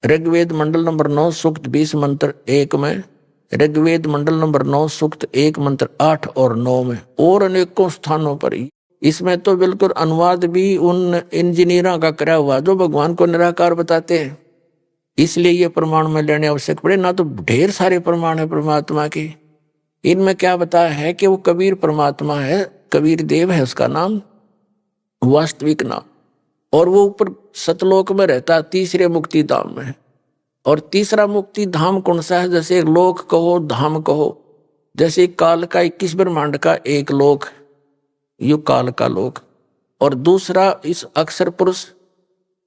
ऋग्वेद मंडल नंबर 9 सूक्त 20 मंत्र 1 में, ऋग्वेद मंडल नंबर 9 सूक्त 1 मंत्र 8 और 9 में, और अनेकों स्थानों पर इसमें तो बिल्कुल अनुवाद भी उन इंजीनियरों का करा हुआ जो भगवान को निराकार बताते हैं। इसलिए ये प्रमाण में लेने आवश्यक पड़े। ना तो ढेर सारे प्रमाण है परमात्मा के, इनमें क्या बताया है कि वो कबीर परमात्मा है, कबीर देव है उसका नाम, वास्तविक नाम। और वो ऊपर सतलोक में रहता, तीसरे मुक्ति धाम में। और तीसरा मुक्ति धाम कौन सा है? जैसे लोक कहो, धाम कहो। जैसे काल का 21 ब्रह्मांड का एक लोक, यु काल का लोक। और दूसरा इस अक्षर पुरुष,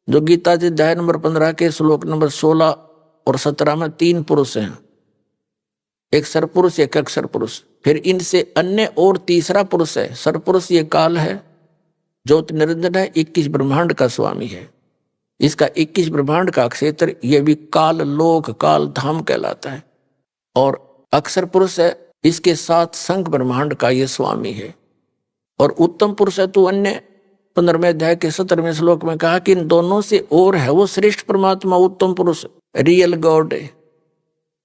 जो गीता जी अध्याय नंबर 15 के श्लोक नंबर 16 और 17 में 3 पुरुष हैं, एक सरपुरुष एक अक्षर पुरुष। फिर इनसे अन्य और तीसरा पुरुष है, सरपुरुष ये काल है, ज्योति निरंजन है, 21 ब्रह्मांड का स्वामी है। इसका 21 ब्रह्मांड का क्षेत्र ये भी काल लोक, काल धाम कहलाता है। और अक्षर पुरुष है, इसके साथ संख ब्रह्मांड का ये स्वामी है। और उत्तम पुरुष है तो अन्य 15वें अध्याय के 17वें श्लोक में कहा कि इन दोनों से और है वो श्रेष्ठ परमात्मा, उत्तम पुरुष, रियल गॉड,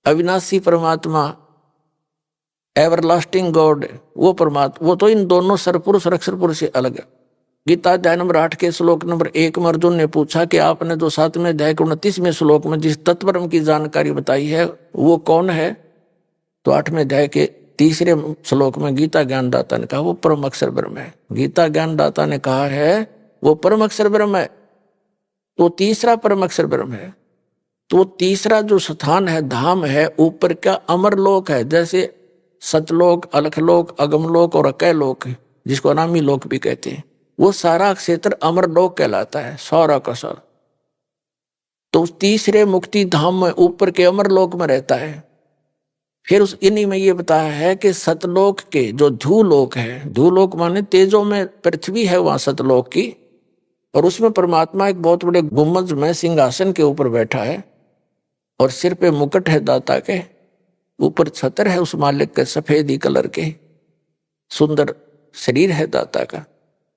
अविनाशी परमात्मा, एवरलास्टिंग गॉड, वो परमात्मा। वो तो इन दोनों सरपुरुष और अक्षर पुरुष से अलग है। गीता अध्याय नंबर 8 के श्लोक नंबर 1 में अर्जुन ने पूछा कि आपने जो 7वें अध्याय के 29वें श्लोक में जिस तत्वब्रह्म की जानकारी बताई है वो कौन है? तो 8वें अध्याय के 3रे श्लोक में गीता ज्ञानदाता ने कहा वो परम अक्षर ब्रह्म है। गीता ज्ञानदाता ने कहा है वो परम अक्षर ब्रह्म है, तो तीसरा परम अक्षर ब्रह्म है। तो तीसरा जो स्थान है, धाम है, ऊपर का अमर लोक है। जैसे सतलोक, अलखलोक, अगमलोक और अकैलोक, जिसको अनामी लोक भी कहते हैं, वो सारा क्षेत्र अमर लोक कहलाता है, सारा का सारा। तो तीसरे मुक्ति धाम में ऊपर के अमर लोक में रहता है। फिर उस इन्हीं में ये बताया है कि सतलोक के जो धूलोक है, धूलोक माने तेजों में पृथ्वी है वहां सतलोक की, और उसमें परमात्मा एक बहुत बड़े गुम्बद में सिंहासन के ऊपर बैठा है और सिर पे मुकुट है दाता के, ऊपर छतर है उस मालिक के सफेदी कलर के, सुंदर शरीर है दाता का,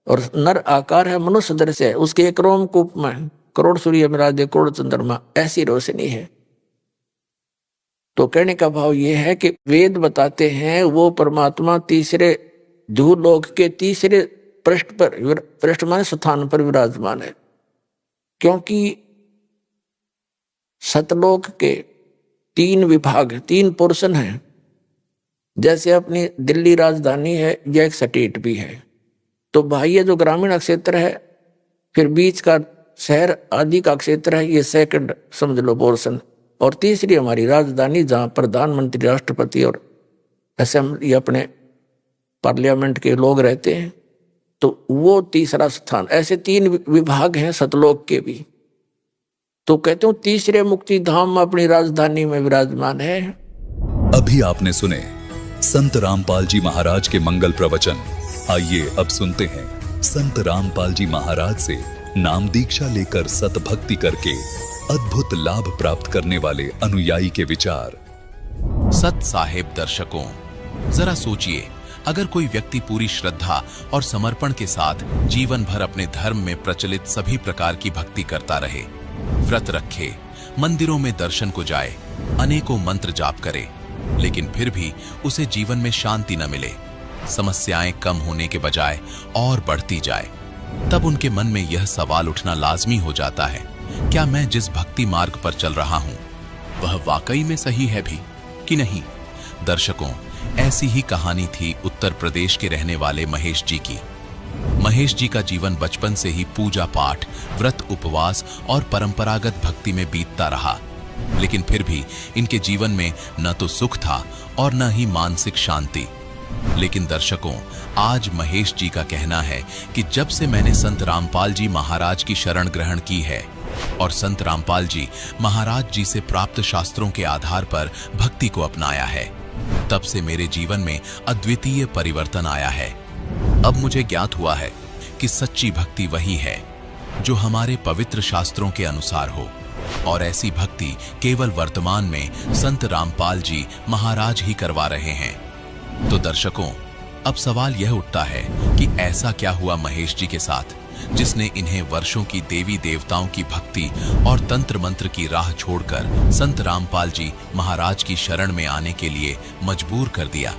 और नर आकार है, मनुष्य दृश्य है। उसके एक रोमकूप में करोड़ सूर्य विराजे, करोड़ चंद्रमा, ऐसी रोशनी है। तो कहने का भाव ये है कि वेद बताते हैं वो परमात्मा तीसरे धूलोक के तीसरे पृष्ठ पर, पृष्ठ माने स्थान पर विराजमान है। क्योंकि सतलोक के 3 विभाग, 3 पोर्शन हैं। जैसे अपनी दिल्ली राजधानी है, यह एक स्टेट भी है। तो बाह्य जो ग्रामीण क्षेत्र है, फिर बीच का शहर आदि का क्षेत्र है, ये सेकंड समझ लो पोर्शन। और तीसरी हमारी राजधानी, जहाँ प्रधानमंत्री, राष्ट्रपति और असेंबली अपने पार्लियामेंट के लोग रहते हैं, तो वो तीसरा स्थान। ऐसे 3 विभाग हैं सतलोक के भी। तो कहते हो तीसरे मुक्ति धाम में अपनी राजधानी में विराजमान है। अभी आपने सुने संत रामपाल जी महाराज के मंगल प्रवचन। आइए अब सुनते हैं संत रामपाल जी महाराज से नाम दीक्षा लेकर सतभक्ति करके अद्भुत लाभ प्राप्त करने वाले अनुयायी के विचार। सत साहेब दर्शकों, जरा सोचिए, अगर कोई व्यक्ति पूरी श्रद्धा और समर्पण के साथ जीवन भर अपने धर्म में प्रचलित सभी प्रकार की भक्ति करता रहे, व्रत रखे, मंदिरों में दर्शन को जाए, अनेकों मंत्र जाप करे, लेकिन फिर भी उसे जीवन में शांति न मिले, समस्याएं कम होने के बजाय और बढ़ती जाए, तब उनके मन में यह सवाल उठना लाजमी हो जाता है, क्या मैं जिस भक्ति मार्ग पर चल रहा हूं वह वाकई में सही है भी कि नहीं? दर्शकों, ऐसी ही कहानी थी उत्तर प्रदेश के रहने वाले महेश जी की। महेश जी का जीवन बचपन से ही पूजा पाठ, व्रत, उपवास और परंपरागत भक्ति में बीतता रहा, लेकिन फिर भी इनके जीवन में न तो सुख था और न ही मानसिक शांति। लेकिन दर्शकों, आज महेश जी का कहना है कि जब से मैंने संत रामपाल जी महाराज की शरण ग्रहण की है और संत रामपाल जी महाराज जी से प्राप्त शास्त्रों के आधार पर भक्ति को अपनाया है, तब से मेरे जीवन में अद्वितीय परिवर्तन आया है। अब मुझे ज्ञात हुआ है कि सच्ची भक्ति वही है जो हमारे पवित्र शास्त्रों के अनुसार हो, और ऐसी भक्ति केवल वर्तमान में संत रामपाल जी महाराज ही करवा रहे हैं। तो दर्शकों, अब सवाल यह उठता है कि ऐसा क्या हुआ महेश जी के साथ जिसने इन्हें वर्षों की देवी देवताओं की भक्ति और तंत्र मंत्र की राह छोड़कर संत रामपाल जी महाराज की शरण में आने के लिए मजबूर कर दिया।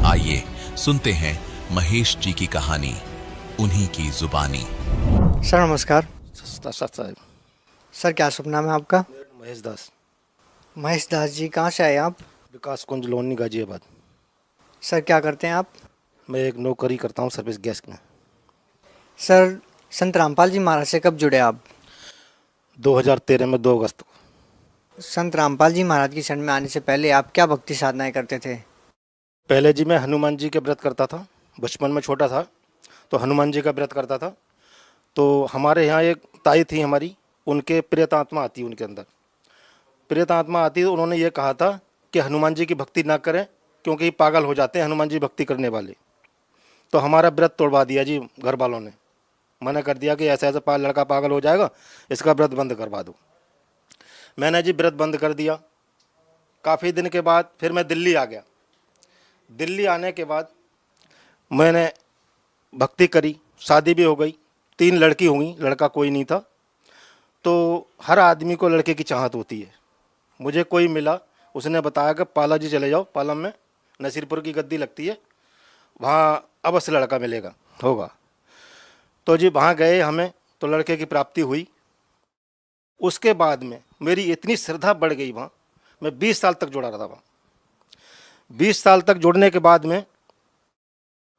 आइए सुनते हैं महेश जी की कहानी। उन्हीं की जुबानी। सर नमस्कार। साहब सर क्या शुभ नाम है आपका? महेश दास। महेश दास जी, कहाँ से आए आप? विकास कुंज लोनी गाजियाबाद। सर क्या करते हैं आप? मैं एक नौकरी करता हूँ सर्विस गैस में। सर संत रामपाल जी महाराज से कब जुड़े आप? 2013 में 2 अगस्त को। संत रामपाल जी महाराज की शरण में आने से पहले आप क्या भक्ति साधनाएं करते थे? पहले जी मैं हनुमान जी के व्रत करता था। बचपन में छोटा था तो हनुमान जी का व्रत करता था। तो हमारे यहाँ एक ताई थी हमारी, उनके प्रेत आत्मा आती, उनके अंदर प्रेत आत्मा आती। तो उन्होंने ये कहा था कि हनुमान जी की भक्ति ना करें क्योंकि पागल हो जाते हैं हनुमान जी भक्ति करने वाले। तो हमारा व्रत तोड़वा दिया जी, घर वालों ने मना कर दिया कि ऐसा ऐसा लड़का पागल हो जाएगा, इसका व्रत बंद करवा दो। मैंने जी व्रत बंद कर दिया। काफ़ी दिन के बाद फिर मैं दिल्ली आ गया। दिल्ली आने के बाद मैंने भक्ति करी, शादी भी हो गई, 3 लड़की हुई, लड़का कोई नहीं था। तो हर आदमी को लड़के की चाहत होती है। मुझे कोई मिला, उसने बताया कि पाला जी चले जाओ, पालम में नसीरपुर की गद्दी लगती है, वहाँ अवश्य लड़का मिलेगा होगा। तो जी वहाँ गए हमें, तो लड़के की प्राप्ति हुई। उसके बाद में मेरी इतनी श्रद्धा बढ़ गई, वहाँ मैं 20 साल तक जुड़ा रहा वहाँ। 20 साल तक जुड़ने के बाद में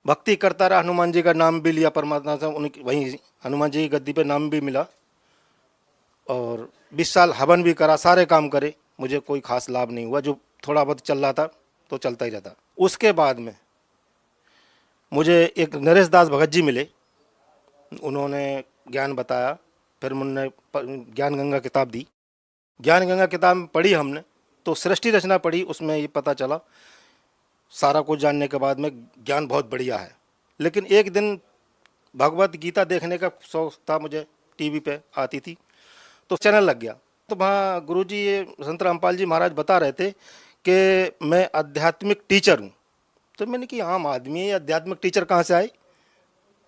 भक्ति करता रहा। हनुमान जी का नाम भी लिया, परमात्मा से उनकी वहीं हनुमान जी की गद्दी पे नाम भी मिला। और 20 साल हवन भी करा, सारे काम करे, मुझे कोई खास लाभ नहीं हुआ। जो थोड़ा बहुत चल रहा था तो चलता ही रहता। उसके बाद में मुझे एक नरेश दास भगत जी मिले, उन्होंने ज्ञान बताया। फिर उन्होंने ज्ञान गंगा किताब दी। ज्ञान गंगा किताब पढ़ी हमने, तो सृष्टि रचना पढ़ी, उसमें ये पता चला सारा कुछ जानने के बाद में ज्ञान बहुत बढ़िया है। लेकिन एक दिन भगवत गीता देखने का शौक था मुझे, टीवी पे आती थी तो चैनल लग गया। तो वहाँ गुरुजी ये संत रामपाल जी महाराज बता रहे थे कि मैं आध्यात्मिक टीचर हूँ। तो मैंने कि आम आदमी है, आध्यात्मिक टीचर कहाँ से आए?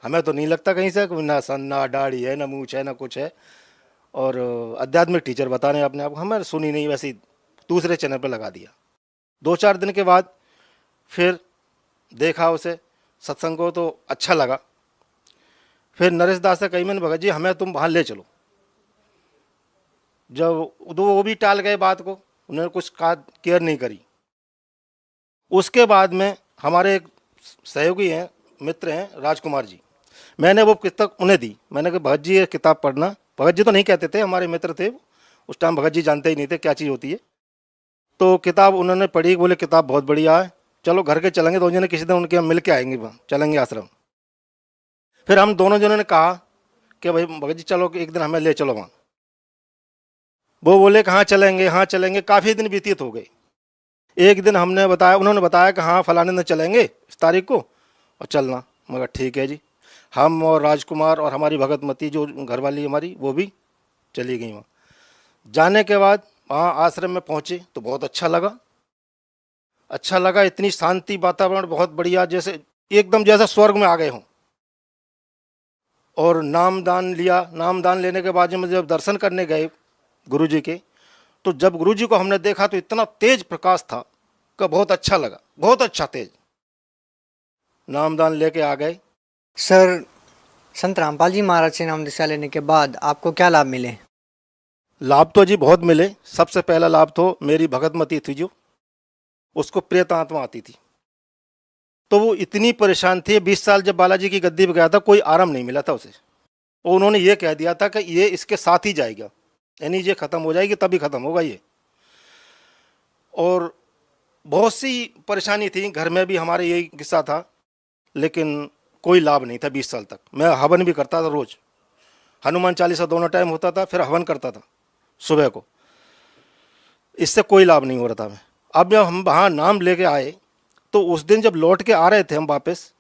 हमें तो नहीं लगता कहीं से, ना सन ना दाढ़ी है, ना मूछ है, ना कुछ है, और आध्यात्मिक टीचर बता रहे हैं अपने आप को। हमें सुनी नहीं, वैसे ही दूसरे चैनल पर लगा दिया। 2-4 दिन के बाद फिर देखा उसे सत्संग को, तो अच्छा लगा। फिर नरेश दास से कही मैंने, भगत जी हमें तुम वहाँ ले चलो। जब वो भी टाल गए बात को, उन्होंने कुछ केयर नहीं करी। उसके बाद में हमारे एक सहयोगी हैं, मित्र हैं, राजकुमार जी, मैंने वो किताब उन्हें दी। मैंने कहा भगत जी ये किताब पढ़ना। भगत जी तो नहीं कहते थे, हमारे मित्र थे उस टाइम, भगत जी जानते ही नहीं थे क्या चीज़ होती है। तो किताब उन्होंने पढ़ी, बोले किताब बहुत बढ़िया है, चलो घर के चलेंगे, दोनों जने किसी दिन उनके मिल के आएंगे, वहाँ चलेंगे आश्रम। फिर हम दोनों जनों ने कहा कि भाई भगत जी चलो एक दिन हमें ले चलो वहाँ। वो बोले कहाँ चलेंगे, हाँ चलेंगे। काफ़ी दिन व्यतीत हो गए। एक दिन हमने बताया, उन्होंने बताया कि हाँ फलाने दिन चलेंगे इस तारीख को और चलना। मगर ठीक है जी। हम और राजकुमार और हमारी भगतमती जो घरवाली हमारी, वो भी चली गई वहाँ। जाने के बाद वहाँ आश्रम में पहुँचे तो बहुत अच्छा लगा। अच्छा लगा, इतनी शांति, वातावरण बहुत बढ़िया, जैसे एकदम जैसा स्वर्ग में आ गए हों। और नामदान लिया। नामदान लेने के बाद जब दर्शन करने गए गुरुजी के, तो जब गुरुजी को हमने देखा तो इतना तेज प्रकाश था कि बहुत अच्छा लगा, बहुत अच्छा तेज। नामदान लेके आ गए। सर संत रामपाल जी महाराज से नाम दीक्षा लेने के बाद आपको क्या लाभ मिले? लाभ तो जी बहुत मिले। सबसे पहला लाभ तो मेरी भगतमती थी, जो उसको प्रेत आत्मा आती थी, तो वो इतनी परेशान थी। 20 साल जब बालाजी की गद्दी पर गया था, कोई आराम नहीं मिला था उसे। और उन्होंने ये कह दिया था कि ये इसके साथ ही जाएगा, यानी ये खत्म हो जाएगी तभी खत्म होगा ये। और बहुत सी परेशानी थी, घर में भी हमारे यही किस्सा था, लेकिन कोई लाभ नहीं था 20 साल तक। मैं हवन भी करता था रोज, हनुमान चालीसा दोनों टाइम होता था, फिर हवन करता था सुबह को। इससे कोई लाभ नहीं हो रहा था मैं। अब जब हम वहाँ नाम लेके आए, तो उस दिन जब लौट के आ रहे थे हम वापस,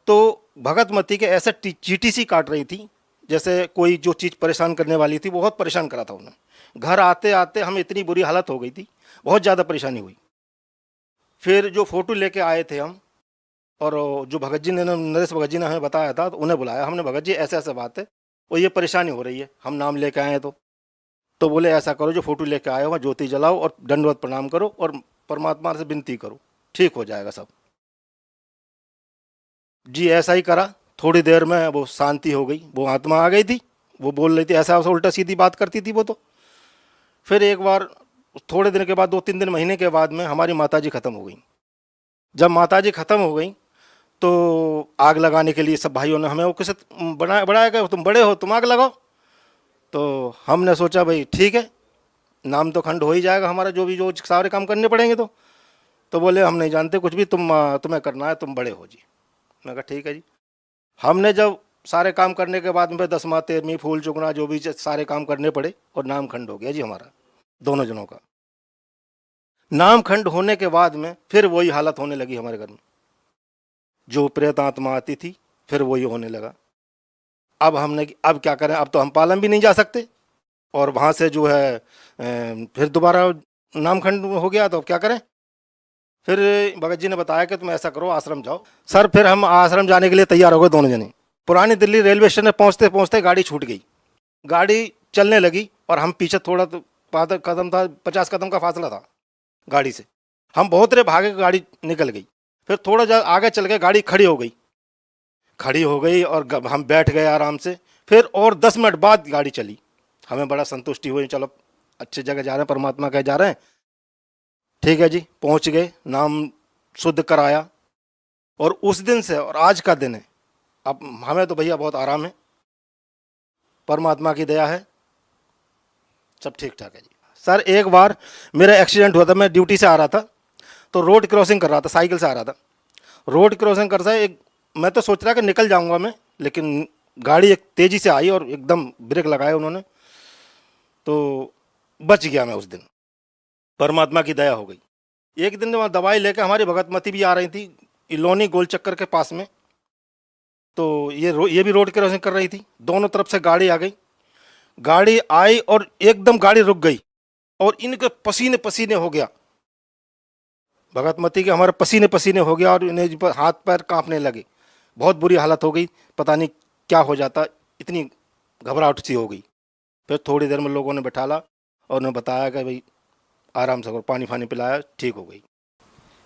तो भगतमती के ऐसे चीटी सी काट रही थी जैसे कोई जो चीज़ परेशान करने वाली थी, बहुत परेशान करा था उन्हें। घर आते आते हम इतनी बुरी हालत हो गई थी, बहुत ज़्यादा परेशानी हुई। फिर जो फ़ोटो लेके आए थे हम, और जो भगत जी ने, नरेश भगत जी ने हमें बताया था, तो उन्हें बुलाया हमने, भगत जी ऐसे ऐसे बात है और ये परेशानी हो रही है, हम नाम लेके आए हैं। तो बोले ऐसा करो, जो फ़ोटो लेके आए हो वहाँ ज्योति जलाओ और दंडवत प्रणाम करो और परमात्मा से विनती करो, ठीक हो जाएगा सब। जी ऐसा ही करा। थोड़ी देर में वो शांति हो गई, वो आत्मा आ गई थी, वो बोल रही थी, ऐसा उल्टा सीधी बात करती थी वो तो। फिर एक बार थोड़े दिन के बाद, 2-3 दिन महीने के बाद में हमारी माताजी ख़त्म हो गई। जब माताजी ख़त्म हो गई तो आग लगाने के लिए सब भाइयों ने हमें वो किसे बढ़ाया कि तुम बड़े हो, तुम आग लगाओ। तो हमने सोचा भाई ठीक है, नाम तो खंड हो ही जाएगा हमारा, जो सारे काम करने पड़ेंगे। तो बोले हम नहीं जानते कुछ भी, तुम्हें करना है, तुम बड़े हो जी। मैं कहा ठीक है जी। हमने जब सारे काम करने के बाद में 10वां 13वीं फूल चुगना जो भी सारे काम करने पड़े और नाम खंड हो गया जी हमारा, दोनों जनों का। नाम खंड होने के बाद में फिर वही हालत होने लगी हमारे घर में, जो प्रेत आत्मा आती थी फिर वही होने लगा। अब क्या करें, अब तो हम पालन भी नहीं जा सकते, और वहाँ से जो है फिर दोबारा नामखंड हो गया, तो अब क्या करें। फिर भगत जी ने बताया कि तुम ऐसा करो, आश्रम जाओ। सर फिर हम आश्रम जाने के लिए तैयार हो गए दोनों जने। पुरानी दिल्ली रेलवे स्टेशन पहुँचते पहुँचते गाड़ी छूट गई, गाड़ी चलने लगी और हम पीछे थोड़ा कदम था, 50 कदम का फासला था गाड़ी से। हम बहुत देर भागे, गाड़ी निकल गई। फिर थोड़ा आगे चल गए, गाड़ी खड़ी हो गई और हम बैठ गए आराम से। फिर और 10 मिनट बाद गाड़ी चली। हमें बड़ा संतुष्टि हुई, चलो अच्छी जगह जा रहे हैं, परमात्मा कहे जा रहे हैं। ठीक है जी, पहुंच गए, नाम शुद्ध कराया, और उस दिन से और आज का दिन है, अब हमें तो भैया बहुत आराम है, परमात्मा की दया है, सब ठीक ठाक है जी। सर एक बार मेरा एक्सीडेंट हुआ था, मैं ड्यूटी से आ रहा था, तो रोड क्रॉसिंग कर रहा था, साइकिल से आ रहा था। रोड क्रॉसिंग कर रहा मैं तो सोच रहा कि निकल जाऊंगा मैं, लेकिन गाड़ी एक तेज़ी से आई और एकदम ब्रेक लगाया उन्होंने, तो बच गया मैं उस दिन, परमात्मा की दया हो गई। एक दिन वहाँ दवाई लेकर हमारी भगतमती भी आ रही थी इलोनी गोल चक्कर के पास में, तो ये भी रोड क्रॉसिंग कर रही थी, दोनों तरफ से गाड़ी आ गई। गाड़ी आई और एकदम गाड़ी रुक गई और इनके पसीने पसीने हो गया, भगतमती के हमारे पसीने पसीने हो गया, और इन्हें हाथ पैर कांपने लगे, बहुत बुरी हालत हो गई, पता नहीं क्या हो जाता, इतनी घबराहट सी हो गई। फिर थोड़ी देर में लोगों ने बैठाला और उन्हें बताया कि भाई आराम से करो, पानी फानी पिलाया, ठीक हो गई।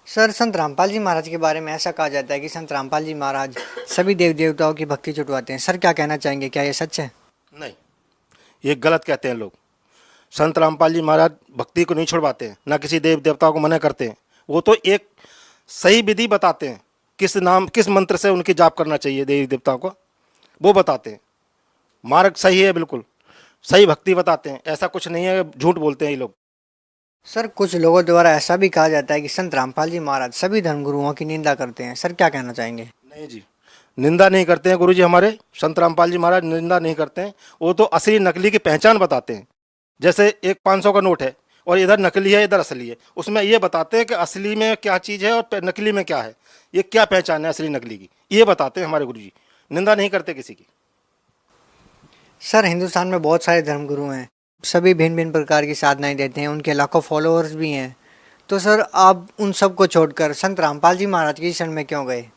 सर संत रामपाल जी महाराज के बारे में ऐसा कहा जाता है कि संत रामपाल जी महाराज सभी देव देवताओं की भक्ति छुटवाते हैं, सर क्या कहना चाहेंगे, क्या ये सच है? नहीं, ये गलत कहते हैं लोग। संत रामपाल जी महाराज भक्ति को नहीं छुड़वाते हैं, ना किसी देव देवताओं को मना करते हैं। वो तो एक सही विधि बताते हैं, किस मंत्र से उनकी जाप करना चाहिए देवी देवताओं को, वो बताते हैं। मार्ग सही है, बिल्कुल सही भक्ति बताते हैं, ऐसा कुछ नहीं है झूठ बोलते हैं ये लोग। सर कुछ लोगों द्वारा ऐसा भी कहा जाता है कि संत रामपाल जी महाराज सभी धर्मगुरुओं की निंदा करते हैं, सर क्या कहना चाहेंगे? नहीं जी, निंदा नहीं करते हैं गुरुजी, हमारे संत रामपाल जी महाराज निंदा नहीं करते हैं। वो तो असली नकली की पहचान बताते हैं। जैसे एक 500 का नोट है और इधर नकली है इधर असली है, उसमें ये बताते हैं कि असली में क्या चीज़ है और नकली में क्या है, ये क्या पहचान है असली नकली की, ये बताते हैं हमारे गुरुजी। निंदा नहीं करते किसी की। सर हिंदुस्तान में बहुत सारे धर्मगुरु हैं, सभी भिन्न भिन्न प्रकार की साधनाएं देते हैं, उनके लाखों फॉलोअर्स भी हैं, तो सर आप उन सब को छोड़कर संत रामपाल जी महाराज की शरण में क्यों गए?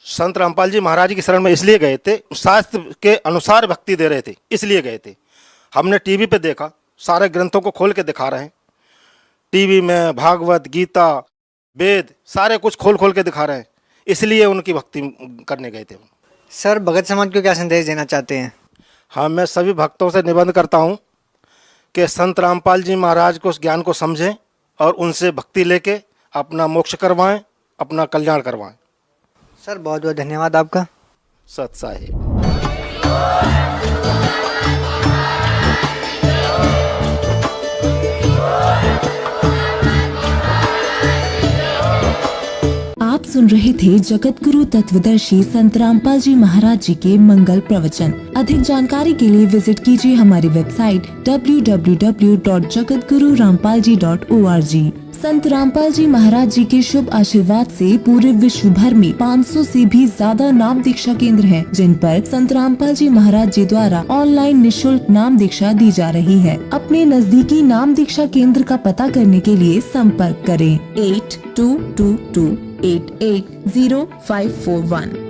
संत रामपाल जी महाराज की शरण में इसलिए गए थे, शास्त्र के अनुसार भक्ति दे रहे थे, इसलिए गए थे। हमने टीवी पे देखा, सारे ग्रंथों को खोल के दिखा रहे हैं, टीवी में भागवत गीता वेद सारे कुछ खोल खोल के दिखा रहे हैं, इसलिए उनकी भक्ति करने गए थे। सर भगत समाज को क्या संदेश देना चाहते हैं? हाँ, मैं सभी भक्तों से निवेदन करता हूँ कि संत रामपाल जी महाराज को उस ज्ञान को समझें और उनसे भक्ति लेके अपना मोक्ष करवाएं, अपना कल्याण करवाएं। सर बहुत बहुत धन्यवाद आपका। सत साहिब। आप सुन रहे थे जगत गुरु तत्वदर्शी संत रामपाल जी महाराज जी के मंगल प्रवचन। अधिक जानकारी के लिए विजिट कीजिए हमारी वेबसाइट www.jagatgururampalji.org। संत रामपाल जी महाराज जी के शुभ आशीर्वाद से पूरे विश्व भर में 500 से भी ज्यादा नाम दीक्षा केंद्र हैं, जिन पर संत रामपाल जी महाराज जी द्वारा ऑनलाइन निशुल्क नाम दीक्षा दी जा रही है। अपने नजदीकी नाम दीक्षा केंद्र का पता करने के लिए संपर्क करें 8222880541।